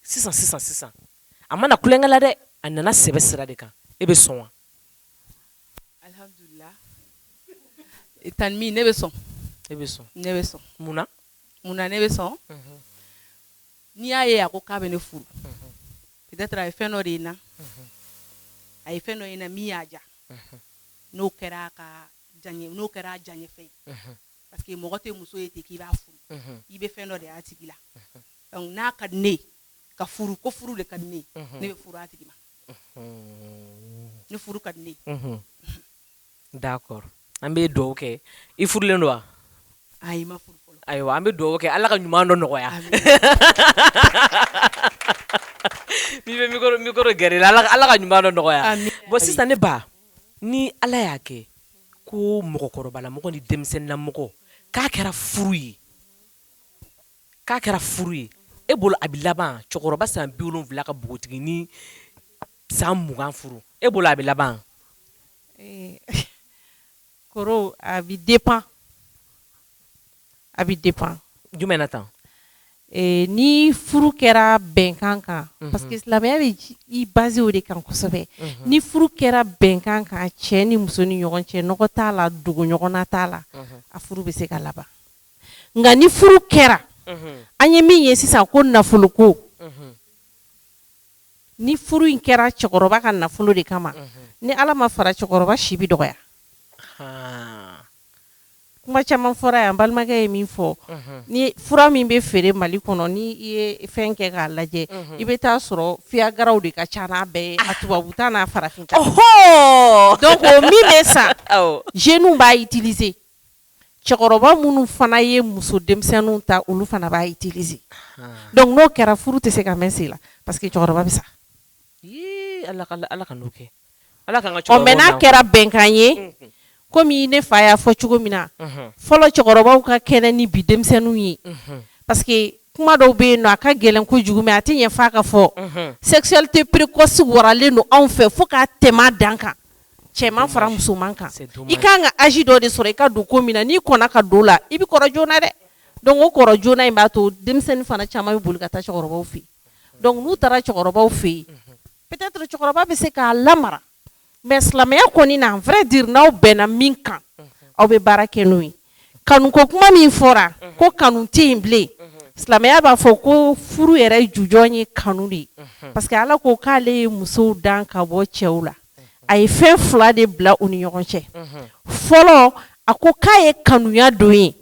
sisan a mana kulonkɛ la dɛ a nana sɛbɛ sira de kan e bɛ sɔn wa alhamdulillah tanmi ne bɛ sɔn ne bɛ sɔn munna ne bɛ sɔn n'i y'a ye a ko k'a bɛ ne furu peut-être a ye fɛn dɔ de na a ye fɛn dɔ ye na min y'a ja n'o kɛra a diyaɲɛ fɛn ye parce que mɔgɔ tɛ muso ye ten k'i b'a furu i bɛ fɛn dɔ de y'a tigi la donc n'a ka di ne ye ka furu ko furu de ka di ne ye ne bɛ furu a tigi ma ni furu ka di ne ye d'accord an bɛ dugawu kɛ i furulen don wa ayi ma furu fɔlɔ ayiwa an bɛ dugawu kɛ Ala ka ɲuman dɔ nɔgɔya n'i bɛ micro gɛrɛ la Ala ka ɲuman dɔ nɔgɔya bon sisan ne ba ni Ala y'a kɛ ko mɔgɔkɔrɔbala mɔgɔ ni denmisɛnninna mɔgɔ k'a kɛra furu ye e bolo a bɛ laban cɛkɔrɔba san 70 ka bogotigi ni san 20 furu e bolo a bɛ laban koro a bɛ dépend jumɛn na tan ni furu kɛra bɛnkan kan parce que silamɛya bɛ i basé o de kan kosɛbɛ ni furu kɛra bɛnkan kan cɛ ni muso ni ɲɔgɔn cɛ nɔgɔ t'a la dogo ɲɔgɔnna t'a la a furu bɛ se ka laban nka ni furu kɛra an ye min ye sisan ko nafolo ko ni furu in kɛra cɛkɔrɔba ka nafolo de kama ni Ala ma fara cɛkɔrɔba si bɛ dɔgɔya kuma caman fɔra yan balimakɛ ye min fɔ ni fura min bɛ feere Mali kɔnɔ ni i ye fɛn kɛ k'a lajɛ i bɛ taa sɔrɔ fiyagaraw de ka ca n'a bɛɛ ye a tubabu ta n'a farafin ta donc o min bɛ san jeunes b'a utiliser cɛkɔrɔba minnu fana ye muso denmisɛnninw ta olu fana b'a utiliser donc n'o kɛra furu tɛ se ka mɛn sen la parce que cɛkɔrɔba bɛ sa Ala ka n'o kɛ Ala ka n ka cɛkɔrɔbaw mais n'a kɛra bɛnkan ye komi ne fa y'a fɔ cogo min na fɔlɔ cɛkɔrɔbaw ka kɛnɛ ni bi denmisɛnninw ye parce que kuma dɔw bɛ yen nɔ a ka gɛlɛn kojugu mais a tɛ ɲɛ f'a ka fɔ sexualité précoce waralen don anw fɛ fo k'a tɛmɛ a dan kan cɛman fara musoman kan i kan ka âge dɔ de sɔrɔ i ka don ko min na n'i kɔnna ka don la i bɛ kɔrɔ joona dɛ donc o kɔrɔ joona in b'a to denmisɛnnin fana caman bɛ boli ka taa cɛkɔrɔbaw fɛ yen donc n'u taara cɛkɔrɔbaw fɛ yen peut-être cɛkɔrɔba bɛ se k'a lamara mais silamɛya kɔni na vrai dire n'aw bɛnna min kan aw bɛ baara kɛ n'o ye kanuko kuma min fɔra ko kanu tɛ yen bilen silamɛya b'a fɔ ko furu yɛrɛ jujɔn ye kanu de ye parce que Ala ko k'ale ye musow dan ka bɔ cɛw la a ye fɛn 2 de bila u ni ɲɔgɔn cɛ fɔlɔ a ko k'a ye kanuya don ye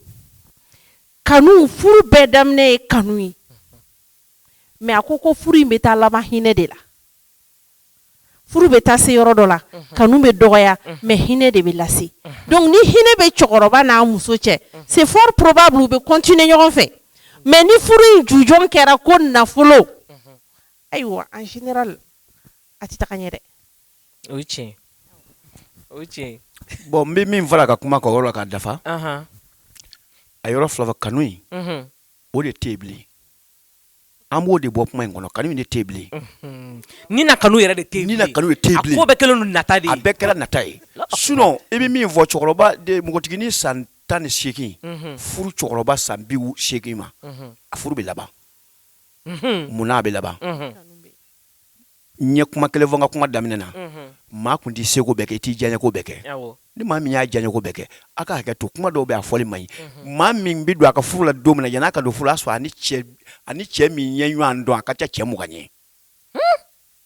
kanu furu bɛɛ daminɛ ye kanu ye mais a ko furu in bɛ taa laban hinɛ de la furu bɛ taa se yɔrɔ dɔ la kanu bɛ dɔgɔya mais hinɛ de bɛ lase donc ni hinɛ bɛ cɛkɔrɔba n'a muso cɛ c'est fort probable u bɛ continuer ɲɔgɔn fɛ mais ni furu in jujɔn kɛra ko nafolo ayiwa en général a tɛ taga ɲɛ dɛ o ye tiɲɛ bon n bɛ min fara ka kuma ka yɔrɔ la ka dafa a yɔrɔ 2 fɔ kanu in o de tɛ yen bilen an b'o de bɔ kuma in kɔnɔ kanu in de tɛ yen bilen ni na kanu yɛrɛ de tɛ yen bilen a ko bɛɛ kɛlen don nata de ye a bɛɛ kɛra nata ye sinon i bɛ min fɔ cɛkɔrɔba de npogotigini san 18 furu cɛkɔrɔba san 80 ma a furu bɛ laban munna a bɛ laban n ye kuma kelen fɔ n ka kuma daminɛ na maa kun t'i seko bɛɛ kɛ i t'i diyaɲɛko bɛɛ kɛ ni maa min y'a diyaɲɛko bɛɛ kɛ a ka hakɛ to kuma dɔw bɛ a fɔli man ɲi maa min bɛ don a ka furu la don min na yan'a ka don furu la sɔrɔ ani cɛ min ye ɲɔgɔn dɔn a ka ca cɛ 20 ye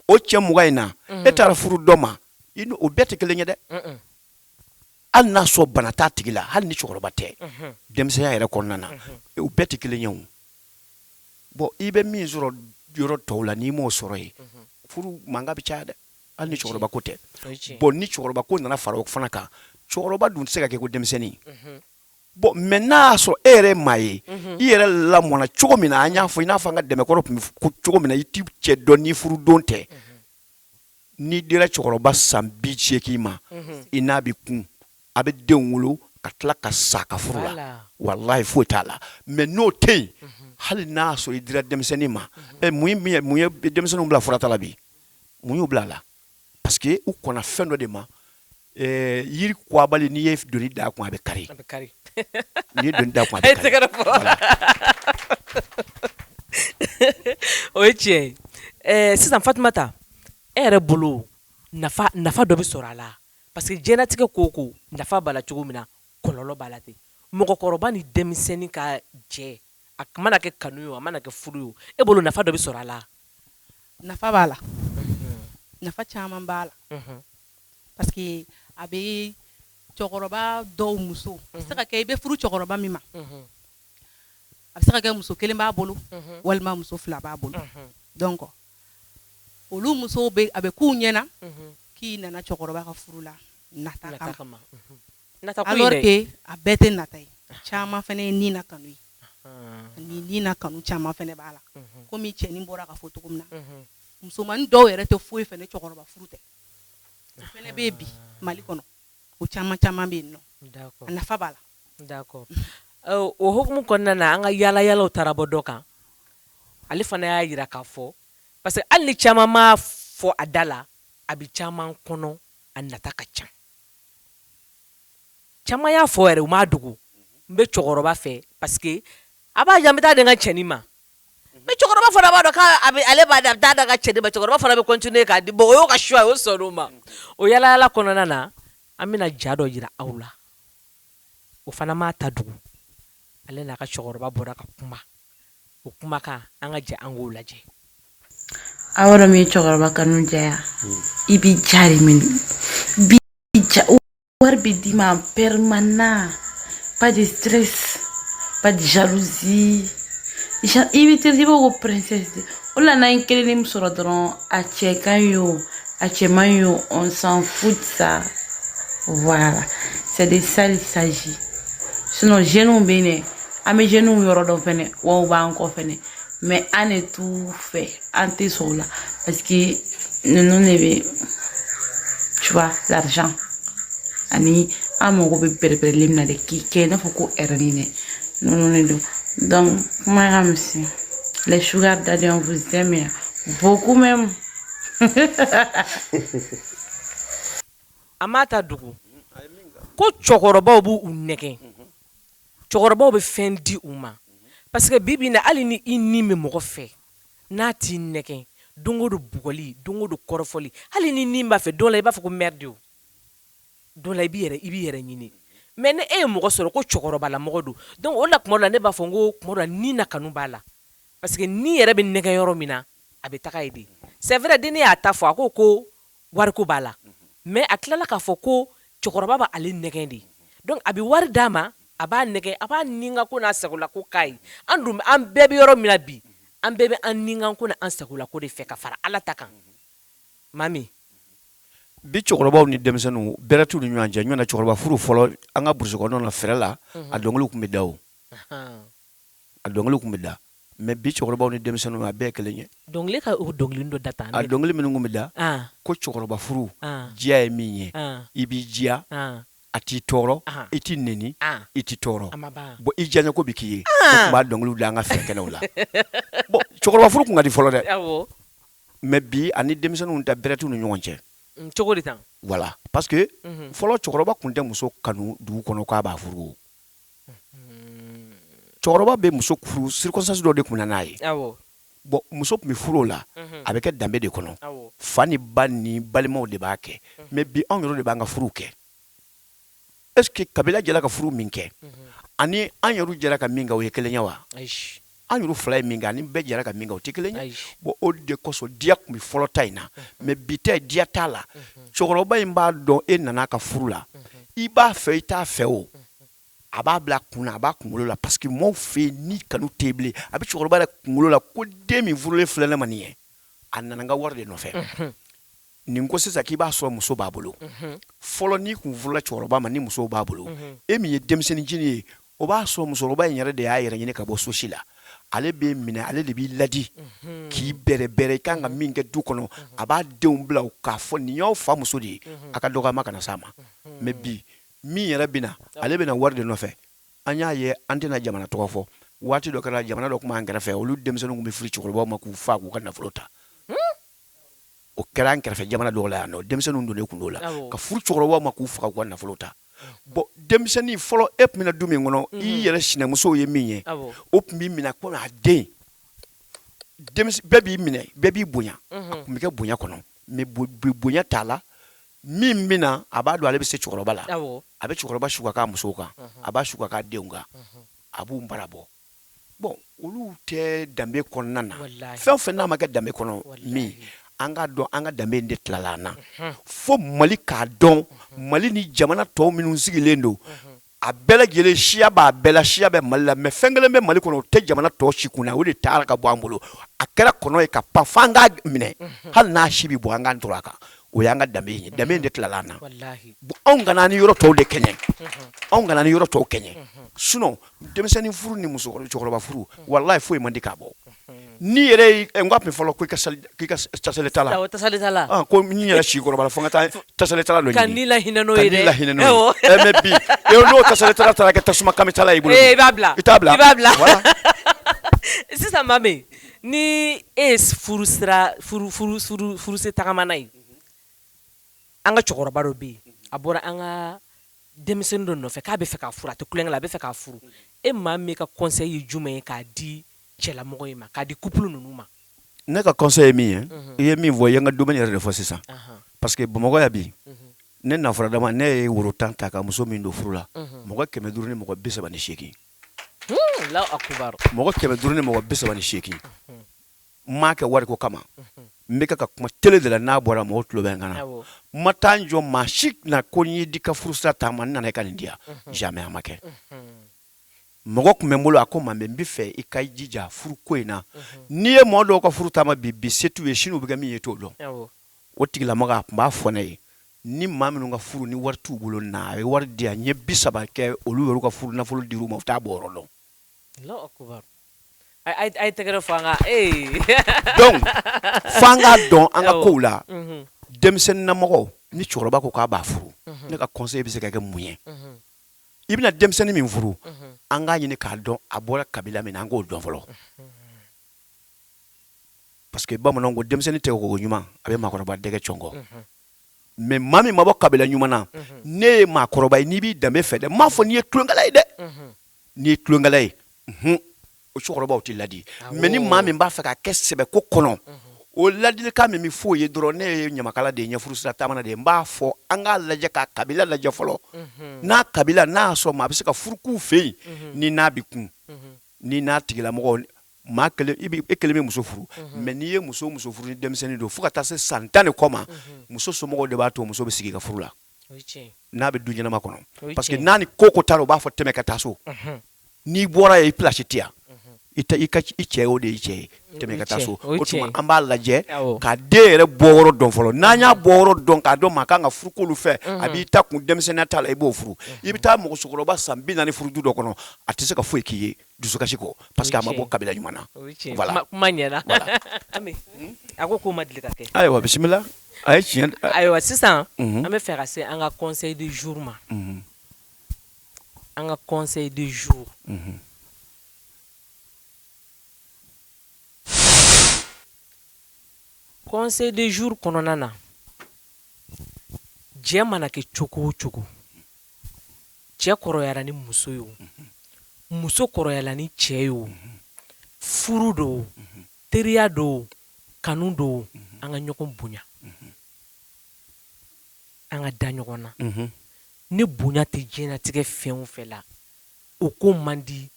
o cɛ 20 in na e taara furu dɔ ma o bɛɛ tɛ kelen ye dɛ hali n'a sɔrɔ bana t'a tigi la hali ni cɛkɔrɔba tɛ denmisɛnya yɛrɛ kɔnɔna na o bɛɛ tɛ kelen ye o bon i bɛ min sɔrɔ yɔrɔ tɔw la n'i m'o sɔrɔ yen furu mankan bɛ caya dɛ hali ni cɛkɔrɔba ko tɛ bon ni cɛkɔrɔba ko nana fara o fana kan cɛkɔrɔba dun tɛ se ka kɛ ko denmisɛnnin bon mais n'a y'a sɔrɔ e yɛrɛ maa ye i yɛrɛ lamɔna cogo min na an y'a fɔ i n'a fɔ an ka dɛmɛkɔrɔ tun bɛ cogo min na i t'i cɛ dɔn ni furu don tɛ ni dira cɛkɔrɔba san 80 ma i n'a bɛ kun a bɛ denw wolo ka tila ka sa ka furu la wallahi foyi t'a la mais n'o tɛ yen hali n'a sɔrɔ i dira denmisɛnnin ma mun ye denmisɛnninw bila furata la bi mun y'u bila la parce que u kɔnna fɛn dɔ de ma yiri kuwabali n'i ye doni da kun a bɛ kari n'i ye doni da kun a bɛ kari o ye tiɲɛ ye sisan Fatumata e yɛrɛ bolo nafa dɔ bɛ sɔrɔ a la parce que diɲɛlatigɛ ko o ko nafa b'a la cogo min na kɔlɔlɔ b'a la ten mɔgɔkɔrɔba ni denmisɛnnin ka jɛ a mana kɛ kanu ye a mana kɛ furu ye e bolo nafa dɔ bɛ sɔrɔ a la nafa b'a la nafa caman b'a la parce que a bɛ cɛkɔrɔba dɔw muso a bɛ se ka kɛ i bɛ furu cɛkɔrɔba min ma a bɛ se ka kɛ muso kelen b'a bolo walima muso 2 b'a bolo donc olu musow a bɛ k'u ɲɛna k'i nana cɛkɔrɔba ka furu la nata kama alors que a bɛɛ tɛ nata ye caman fana ye ni na kanu ye ni na kanu caman fana b'a la komi cɛnin bɔra ka fɔ cogo min na musomanin dɔw yɛrɛ tɛ foyi fana cɛkɔrɔba furu tɛ o fana bɛ bi Mali kɔnɔ o caman bɛ yen nɔ a nafa b'a la d'accord o hukumu kɔnɔna na an ka yala taara bɔ dɔ kan ale fana y'a jira k'a fɔ parce que hali ni caman ma fɔ a da la a bɛ caman kɔnɔ a nata ka ca caman y'a fɔ yɛrɛ u m'a dogo n bɛ cɛkɔrɔba fɛ parce que a b'a jɛ n bɛ taa di n ka cɛnin ma mais cɛkɔrɔba fana b'a dɔn k'ale b'a da a bɛ taa di a ka cɛnin ma cɛkɔrɔba fana bɛ continuer k'a di bon o y'o ka choix o sɔrɔ o ma o yala kɔnɔna na an bɛna ja dɔ jira aw la o fana m'a ta dogo ale n'a ka cɛkɔrɔba bɔra ka kuma o kumakan an ka jɛ an k'o lajɛ aw yɛrɛ min ye cɛkɔrɔba kanu jaya i b'i ja de minɛ bi ja wari bɛ d'i ma permanent pas de stress pas de jalousie i bɛ teri i b'o ko princesse o la n'an ye kelen min sɔrɔ dɔrɔn a cɛ ka ɲi o a cɛ man ɲi o on s'en fout de ça voilà c'est de ça il s'agit sinon jeunes bɛ yen an bɛ jeunes yɔrɔ dɔn fɛnɛ wa u b'an kɔ fɛnɛ mais an de t'u fɛ an tɛ sɔn o la parce que ninnu de bɛ tu vois l'argent ani an mago bɛ bɛrɛbɛrɛli min na de k'i kɛ i n'a fɔ ko erreur dɛ ninnu de don donc kuma ka misɛn les sugar daddy on vous aime beaucoup même a m'a ta dogo ko cɛkɔrɔbaw b'u nɛgɛn cɛkɔrɔbaw bɛ fɛn di u ma parce que bibi na hali ni i ni bɛ mɔgɔ fɛ n'a t'i nɛgɛn don o don bugɔli don o don kɔrɔfɔli hali ni nin b'a fɛ don la i b'a fɔ ko merde o don la i b'i yɛrɛ ɲini mais ni e ye mɔgɔ sɔrɔ ko cɛkɔrɔba la mɔgɔ don donc o la kuma dɔ la ne b'a fɔ n ko kuma dɔ la ni na kanu b'a la parce que ni yɛrɛ bɛ nɛgɛn yɔrɔ min na a bɛ taga ye de c'est vrai denni y'a ta fɔ a ko wariko b'a la mais a tilala k'a fɔ ko cɛkɔrɔba b'ale nɛgɛn de donc a bɛ wari d'a ma a b'a nɛgɛn a b'a nin ko n'a sagola ko k'a ye an dun an bɛɛ bɛ yɔrɔ min na bi an bɛɛ bɛ an nin ko n'an sagola ko de fɛ ka fara ala ta kan mami bi cɛkɔrɔbaw ni denmisɛnninw bɛrɛ t'u ni ɲɔgɔn cɛ ɲɔgɔn na cɛkɔrɔba furu fɔlɔ an ka burusi kɔnɔnaw na fɛrɛ la a dɔnkiliw tun bɛ da o a dɔnkiliw tun bɛ da mais bi cɛkɔrɔbaw ni denmisɛnninw a bɛɛ ye kelen ye dɔnkili ka o dɔnkili dɔ da tan a dɔnkili minnu tun bɛ da ko cɛkɔrɔba furu diya ye min ye i b'i diya a t'i tɔɔrɔ i t'i neni i t'i tɔɔrɔ bon i diyaɲɛ ko bɛ k'i ye o tun b'a dɔnkiliw da an ka fɛn kɛnɛw la bon cɛkɔrɔba furu tun ka di fɔlɔ dɛ mais bi ani denmisɛnninw ta bɛrɛ t'u ni ɲɔgɔn cɛ cogo di tan voilà parce que fɔlɔ cɛkɔrɔba tun tɛ muso kanu dugu kɔnɔ k'a b'a furu cɛkɔrɔba bɛ muso furu circonstance dɔ de kun na n'a ye bon muso tun bɛ furu o la a bɛ kɛ danbe de kɔnɔ fa ni ba ni balimaw de b'a kɛ mais bi anw yɛrɛ de b'an ka furu kɛ est ce que kabila jɛra ka furu min kɛ ani an yɛrɛ jɛra ka min kɛ o ye kelen ye wa an yɛrɛ fila ye min kɛ ani bɛɛ jɛra ka min kɛ o tɛ kelen ye bon o de kosɔn diya tun bɛ fɔlɔ ta in na mais bi tɛ diya t'a la cɛkɔrɔba in b'a dɔn e nana ka furu la i b'a fɛ i t'a fɛ o a b'a bila kun na a b'a kunkolo la parce que maaw fɛ yen ni kanu tɛ bilen a bɛ cɛkɔrɔba yɛrɛ kunkolo la ko den min furulen filɛ ne ma nin ye a nana n ka wari de nɔfɛ nin ko sisan k'i b'a sɔrɔ muso b'a bolo fɔlɔ n'i kun furula cɛkɔrɔba ma ni muso b'a bolo e min ye denmisɛnnin jini ye o b'a sɔrɔ musokɔrɔba in yɛrɛ de y'a yɛrɛ ɲini ka bɔ so si la ale b'e minɛ ale de b'i ladi k'i bɛrɛ i kan ka min kɛ du kɔnɔ a b'a denw bila k'a fɔ nin y'aw fa muso de ye a ka dɔgɔma kana s'a ma mais bi min yɛrɛ bɛna ale bɛna wari de nɔfɛ an y'a ye an tɛna jamana tɔgɔ fɔ waati dɔ kɛra jamana dɔ kuma an kɛrɛfɛ olu denmisɛnninw tun bɛ furu cɛkɔrɔbaw ma k'u fa k'u ka nafolo ta o kɛra an kɛrɛfɛ jamana dɔw la yan nɔ denmisɛnninw donnen kun d'o la ka furu cɛkɔrɔbaw ma k'u faga k'u ka nafolo ta bon denmisɛnnin fɔlɔ e tun bɛna du min kɔnɔ i yɛrɛ sinɛmusow ye min ye o tun b'i minɛ komi a den bɛɛ b'i minɛ bɛɛ b'i bonya a tun bɛ kɛ bonya kɔnɔ mais bonya t'a la min bɛna a b'a dɔn ale bɛ se cɛkɔrɔba la a bɛ cɛkɔrɔba su ka k'a musow kan a b'a su ka k'a denw kan a b'u bara bɔ bon olu tɛ danbe kɔnɔna na fɛn o fɛn n'a ma kɛ danbe kɔnɔ min an ka dɔn an ka danbe de tilala an na fo Mali k'a dɔn Mali ni jamana tɔw minnu sigilen don a bɛɛ lajɛlen siya b'a bɛɛ la siya bɛ Mali la mais fɛn kelen bɛ Mali kɔnɔ o tɛ jamana tɔw si kunna o de taara ka bɔ an bolo a kɛra kɔnɔ ye ka pan f'an k'a minɛ hali n'a si bɛ bɔ an k'an tora a kan o y'an ka danbe ye danbe de tilala an na anw kana ni yɔrɔ tɔw de kɛɲɛ anw kana ni yɔrɔ tɔw kɛɲɛ sinon denmisɛnnin furu ni musokɔrɔba furu wallahi foyi man di k'a bɔ ni yɛrɛ n k'a tun fɔlɔ ko i ka tasale t'a la ko n yɛrɛ si kɔrɔbala fo n ka taa tasale t'a la dɔ ɲini ka ni lahinɛ n'o ye dɛ ka ni lahinɛ n'o ye mais bi n'o tasale t'a la taara kɛ tasuma kami t'a la i bolo i b'a bila i t'a bila voilà sisan Mame ni e ye furuse tagamana ye an ka cɛkɔrɔba dɔ bɛ yen a bɔra an ka denmisɛnnin dɔ nɔfɛ k'a bɛ fɛ k'a furu a tɛ kulonkɛ la a bɛ fɛ k'a furu e maa min ka conseil ye jumɛn ye k'a di cɛlamɔgɔ in ma k'a di couple ninnu ma ne ka conseil ye min ye i ye min fɔ i ye n ka domaine yɛrɛ de fɔ sisan parce que Bamakɔ yan bi ne nafolo dama ne ye woro 10 ta ka muso min don furu la mɔgɔ 500 ni mɔgɔ 38 Allahu akubar mɔgɔ 500 ni mɔgɔ 38 n m'a kɛ wari ko kama n bɛ ka kuma tele de la n'a bɔra mɔgɔw tulo bɛ n kana n ma taa n jɔ maa si na ko n y'i di ka furusira taama n nana i ka nin di yan jamais a ma kɛ mɔgɔ tun bɛ n bolo a ko Mame n bɛ fɛ i ka jija furu ko in na n'i ye mɔgɔ dɔw ka furu taama bi se t'u ye sini u bɛ kɛ min ye t'o dɔn o tigilamɔgɔ a tun b'a fɔ ne ye ni maa minnu ka furu ni wari t'u bolo na a ye wari di yan n ye 30 kɛ olu y'olu ka furu nafolo dir'u ma u t'a bɔ yɔrɔ dɔn Allahu akubar ay tɛgɛrɛ fɔ an ka donc f'an k'a dɔn an ka kow la denmisɛnninlamɔgɔ ni cɛkɔrɔba ko k'a b'a furu ne ka conseil bɛ se ka kɛ mun ye i bɛna denmisɛnnin min furu an k'a ɲini k'a dɔn a bɔra kabila min na an k'o dɔn fɔlɔ parce que bamananw ko denmisɛnnin tɛ ko ɲuman a bɛ maakɔrɔba dɛgɛ cɔngɔ mais maa min ma bɔ kabila ɲuman na ne ye maakɔrɔba ye n'i b'i danbe fɛ dɛ n m'a fɔ n'i ye tulonkɛla ye dɛ n'i ye tulonkɛla ye o cɛkɔrɔbaw tɛ ladi mais ni maa min b'a fɛ ka kɛ sɛbɛko kɔnɔ o ladilikan min bɛ f'o ye dɔrɔn ne ye ɲamakala de ye ɲɛfurusira taamana de ye n b'a fɔ an k'a lajɛ ka kabila lajɛ fɔlɔ n'a kabila n'a y'a sɔrɔ maa bɛ se ka furu k'u fɛ yen ni n'a bɛ kun ni n'a tigilamɔgɔ maa kelen e kelen bɛ muso furu mais n'i ye muso furu ni denmisɛnnin don fo ka taa se san 10 de kɔ ma muso somɔgɔw de b'a to muso bɛ sigi ka furu la n'a bɛ du ɲɛnama kɔnɔ parce que n'a ni ko taara u b'a fɔ tɛmɛ ka taa so n'i bɔra yen i place tɛ yan i cɛ o de y'i cɛ ye tɛmɛ ka taa so o tuma an b'a lajɛ ka den yɛrɛ bɔ yɔrɔ dɔn fɔlɔ n'an y'a bɔ yɔrɔ dɔn k'a dɔn maa kan ka furu k'olu fɛ a b'i ta kun denmisɛnninya t'a la i b'o furu i bɛ taa mɔgɔkɔrɔba san 40 furu du dɔ kɔnɔ a tɛ se ka foyi k'i ye dusukasi kɔ parce que a ma bɔ kabila ɲuman na voilà kuma ɲɛna Ami a ko k'o ma deli ka kɛ ayiwa bisimila a ye tiɲɛ ayiwa sisan an bɛ fɛ ka se an ka conseil du jour ma an ka conseil du jour conseil de jour kɔnɔna na cɛ mana kɛ cogo o cogo cɛ kɔrɔyara ni muso ye o muso kɔrɔyara ni cɛ ye o furu do teriya do kanu do an ka ɲɔgɔn bonya an ka da ɲɔgɔn na ni bonya tɛ diɲɛlatigɛ fɛn o fɛn la o ko man di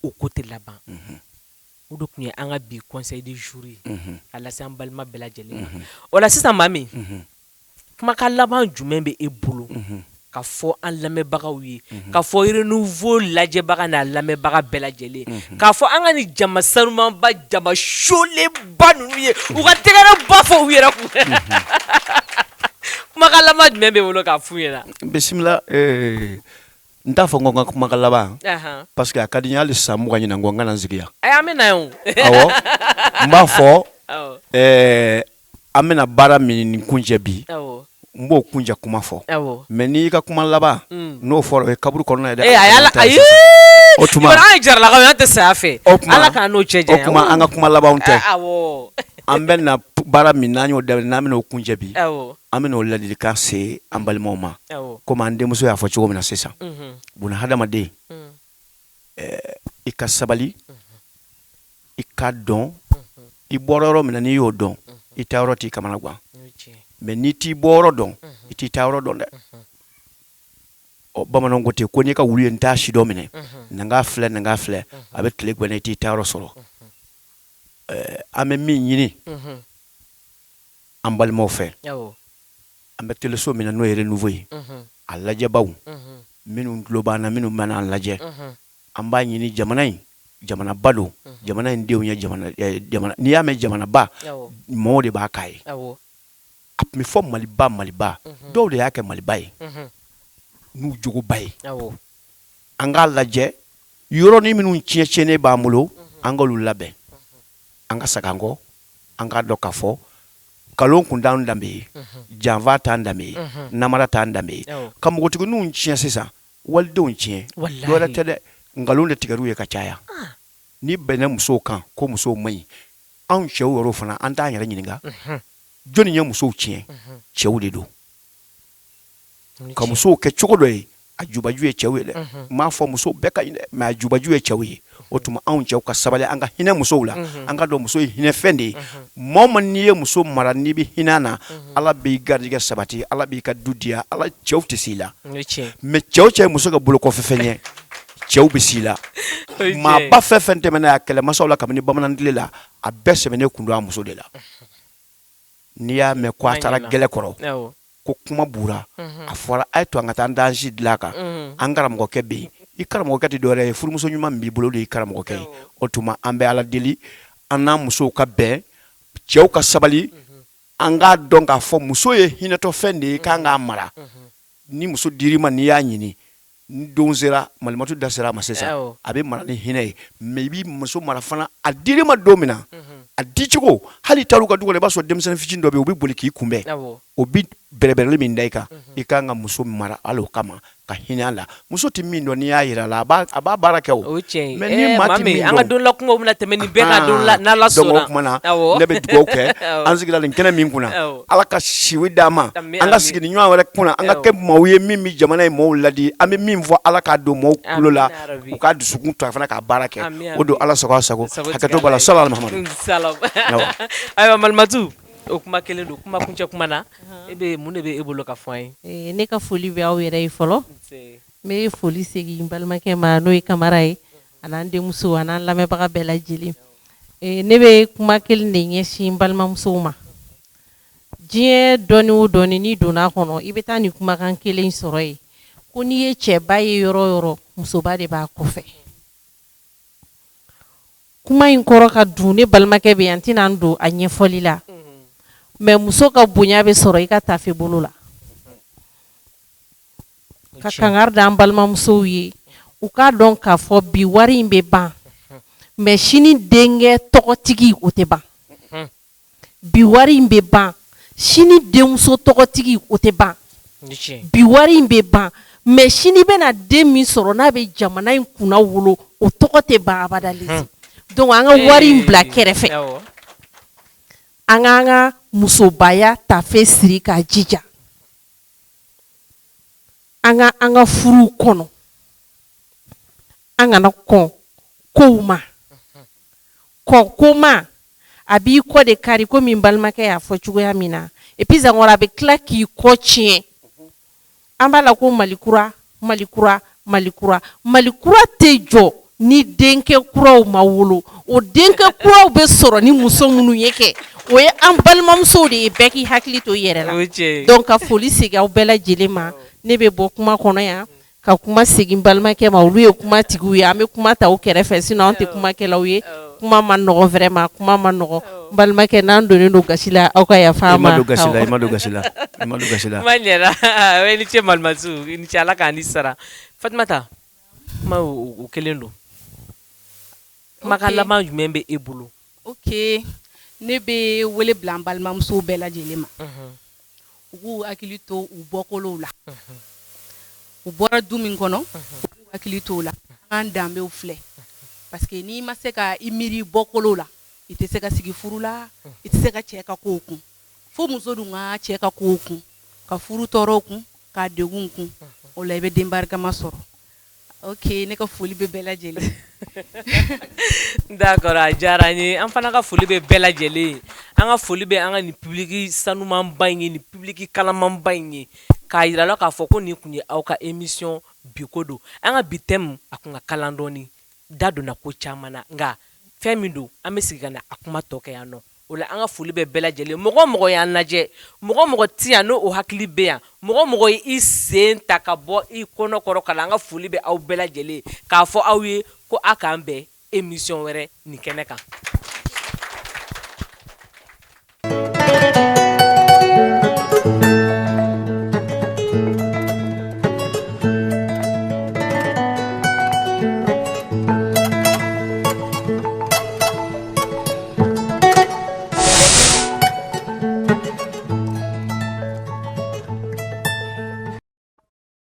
o ko tɛ laban o de tun ye an ka bi conseil du jour ye a lase an balima bɛɛ lajɛlen ma o la sisan Mame kumakan laban jumɛn bɛ e bolo ka fɔ an lamɛnbagaw ye ka fɔ Renouveau lajɛbaga n'a lamɛnbaga bɛɛ lajɛlen k'a fɔ an ka ni jama sanumanba jama solenba ninnu ye u ka tɛgɛrɛ ba fɔ u yɛrɛ kun kumakan laban jumɛn bɛ bolo k'a f'u ɲɛna bisimila nta fɔ n ka kuma ka laban Aha. parce que a ka di n ye hali san 20 ɲina n ko n kana n sigiya An bɛ na yan o. awɔ n b'a fɔ Awɔ. an bɛna baara min kuncɛ bi Awɔ. n b'o kuncɛ kuma fɔ Awɔ. mais n'i ka kuma laban n'o fɔra o ye kaburu kɔnɔna ye dɛ A y'ala ayi. o tuma An ye jaralakaw an tɛ saya fɛ. o tuma Ala k'an n'o cɛ o janya. tuma an ka kuma labanw tɛ Awɔ. an bɛna baara min n'an y'o daminɛ n'an bɛna o kuncɛ bi Awɔ. an bɛna o ladilikan se an balimaw ma Awɔ. komi an denmuso y'a fɔ cogo min na sisan buna hadamaden i ka sabali i ka dɔn i bɔra yɔrɔ min na n'i y'o dɔn i taa yɔrɔ t'i kamana gan mais n'i t'i bɔ yɔrɔ dɔn i t'i taa yɔrɔ dɔn dɛ ɔ bamananw ko ten ko n'i ka wulu ye n t'a si dɔ minɛ na n k'a filɛ a bɛ tile gwɛnɛ i t'i taa yɔrɔ sɔrɔ an bɛ min ɲini an balimaw fɛ Awɔ. an bɛ teleso min na n'o ye renouveau ye a lajɛbaw minnu tulo b'an na minnu bɛna an lajɛ an b'a ɲini jamana in jamanaba don jamana in denw ye jamana n'i y'a mɛn jamanaba Awɔ. mɔgɔw de b'a k'a ye Awɔ. a tun bɛ fɔ maliba dɔw de y'a kɛ maliba ye n'u jogoba ye Awɔ. an k'a lajɛ yɔrɔnin minnu tiɲɛnen b'an bolo an k'olu labɛn an ka segin an kɔ an k'a dɔn k'a fɔ kalon kun t'an danbe ye janfa t'an danbe ye namara t'an danbe ye ka npogotigininw tiɲɛ sisan walidenw tiɲɛ Wallahi. dɔwɛrɛ tɛ dɛ nkalon de tigɛr'u ye ka caya ni bɛnna musow kan ko musow man ɲi anw cɛw yɛrɛw fana an t'an yɛrɛ ɲininka jɔnni ye musow tiɲɛ cɛw de don ka musow kɛ cogo dɔ ye a jubaju ye cɛw ye dɛ n m'a fɔ musow bɛɛ ka ɲi dɛ mais a jubaju ye cɛw ye o tuma anw cɛw ka sabali an ka hinɛ musow la an ka dɔn muso ye hinɛ fɛn de ye maa o maa n'i ye muso mara n'i bɛ hinɛ a na ala b'i garijɛgɛ sabati ala b'i ka du diya ala cɛw tɛ s'i la mais cɛw cɛ ye muso ka bolokɔfɛ fɛn ye cɛw bɛ s'i la maaba fɛn fɛn tɛmɛna a kɛlɛmasaw la kabini bamanan tile la a bɛɛ sɛbɛnnen kun don a muso de la n'i y'a mɛn ko a taara gɛlɛ kɔrɔ ko kuma bura a fɔra a ye to an ka taa an dansi dilan kan an karamɔgɔkɛ bɛ yen i karamɔgɔkɛ tɛ dɔwɛrɛ ye furumuso ɲuman min b'i bolo de ye karamɔgɔkɛ ye o tuma an bɛ ala deli an n'an musow ka bɛn cɛw ka sabali an k'a dɔn k'a fɔ muso ye hinɛtɔ fɛn de ye k'an k'a mara ni muso dir'i ma n'i y'a ɲini ni don sera malimatu da sera a ma sisan a bɛ mara ni hinɛ ye mais i b'i muso mara fana a dir'i ma don min na a dicogo hali taar'u ka du kɔnɔ i b'a sɔrɔ denmisɛnnin fitinin dɔ bɛ yen u bɛ boli k'i kunbɛn o bi bɛrɛbɛrɛli min da i kan i kan ka muso mara hali o kama ka hinɛ a la muso tɛ min dɔn n'i y'a yira a la a b'a baara kɛ o mais ni maa tɛ min dɔn an ka don la kumaw bɛna tɛmɛ nin bɛɛ ka don la n'ala sɔnna donc o kuma na ne bɛ dugawu kɛ an sigira nin kɛnɛ min kunna ala ka siwi d'an ma an ka sigi ni ɲɔgɔn wɛrɛ kunna an ka kɛ maaw ye min bɛ jamana in maaw ladi an bɛ min fɔ ala k'a don maaw kulo la u k'a dusukun to a fana k'a baara kɛ o don ala sago a sago hakɛto b'a la salala mahamadu ayiwa malimatu o kuma kelen don kuma kuncɛ kuma na e bɛ mun de bɛ e bolo ka fɔ an ye ne ka foli bɛ aw yɛrɛ ye fɔlɔ n bɛ foli segin n balimakɛ ma n'o ye kamara ye a n'an denmuso a n'an lamɛnbaga bɛɛ lajɛlen ne bɛ kuma kelen de ɲɛsin n balimamusow ma diɲɛ dɔɔni o dɔɔni n'i donna a kɔnɔ i bɛ taa nin kumakan kelen sɔrɔ yen ko n'i ye cɛba ye yɔrɔ o yɔrɔ musoba de b'a kɔfɛ kuma in kɔrɔ ka dun ne balimakɛ bɛ yan n tɛna n don a ɲɛfɔli la mais muso ka bonya bɛ sɔrɔ i ka tafe bolo la ka kangari da an balimamusow ye u k'a dɔn k'a fɔ bi wari in bɛ ban mais sini denkɛ tɔgɔtigi o tɛ ban bi wari in bɛ ban sini denmuso tɔgɔtigi o tɛ ban bi wari in bɛ ban mais sini bɛna den min sɔrɔ n'a bɛ jamana in kunna wolo o tɔgɔ tɛ ban abada lezi donc an ka wari in bila kɛrɛfɛ an k'an ka musobaya tafe siri k'a jija an ka furuw kɔnɔ an kana kɔn kow ma kɔn ko ma a b'i kɔ de kari komi n balimakɛ y'a fɔ cogoya min na et puis zankɔrɔ a bɛ tila k'i kɔ tiɲɛ an b'a la ko malikura malikura malikura malikura tɛ jɔ ni denkɛ kuraw ma wolo o denkɛ kuraw bɛ sɔrɔ ni muso minnu ye kɛ o ye an balimamusow de ye bɛɛ k'i hakili to i yɛrɛ la donc ka foli segin aw bɛɛ lajɛlen ma ne bɛ bɔ kuma kɔnɔ yan ka kuma segin balimakɛ ma olu ye kuma tigiw ye an bɛ kuma ta u kɛrɛfɛ sinon an tɛ kumakɛlaw ye kuma ma nɔgɔn vraiment kuma ma nɔgɔn balimakɛ n'an donnen don gasi la aw ka yafa an ma i ma don gasi la ma ɲɛna i ni ce malimatu i ni ce ala k'an ni sara Fatimata ma o kelen do makalama jumɛn bɛ e bolo ok ne bɛ wele bila n balimamuso bɛɛ lajɛlen ma u k'u hakili to u bɔkolow la u bɔra du min kɔnɔ u k'u hakili to o la an danbew filɛ parce que n'i ma se ka i miiri bɔkolow la i tɛ se ka sigi furu la i tɛ se ka cɛ ka kow kun fo muso dun ka cɛ ka kow kun ka furu tɔɔrɔw kun ka degun kun o la i bɛ den barikama sɔrɔ ok ne ka foli bɛ bɛɛ lajɛlen d'accord a diyara n ye an fana ka foli bɛ bɛɛ lajɛlen an ka foli bɛ an ka nin public sanumanba in ye nin public kalamanba in ye k'a yira la k'a fɔ ko nin kun ye aw ka émission biko don an ka bi thème a kun ka kalan dɔɔni da donna ko caman na nka fɛn min don an bɛ sigi ka na a kuma tɔ kɛ yan nɔ o la an ka foli bɛ bɛɛ lajɛlen mɔgɔ mɔgɔ y'an lajɛ mɔgɔ mɔgɔ ti yan n'o o hakili bɛ yan mɔgɔ mɔgɔ ye i sen ta ka bɔ i kɔnɔkɔrɔ ka na an ka foli bɛ aw bɛɛ lajɛlen k'a fɔ aw ye ko a k'an bɛn émission wɛrɛ nin kɛnɛ kan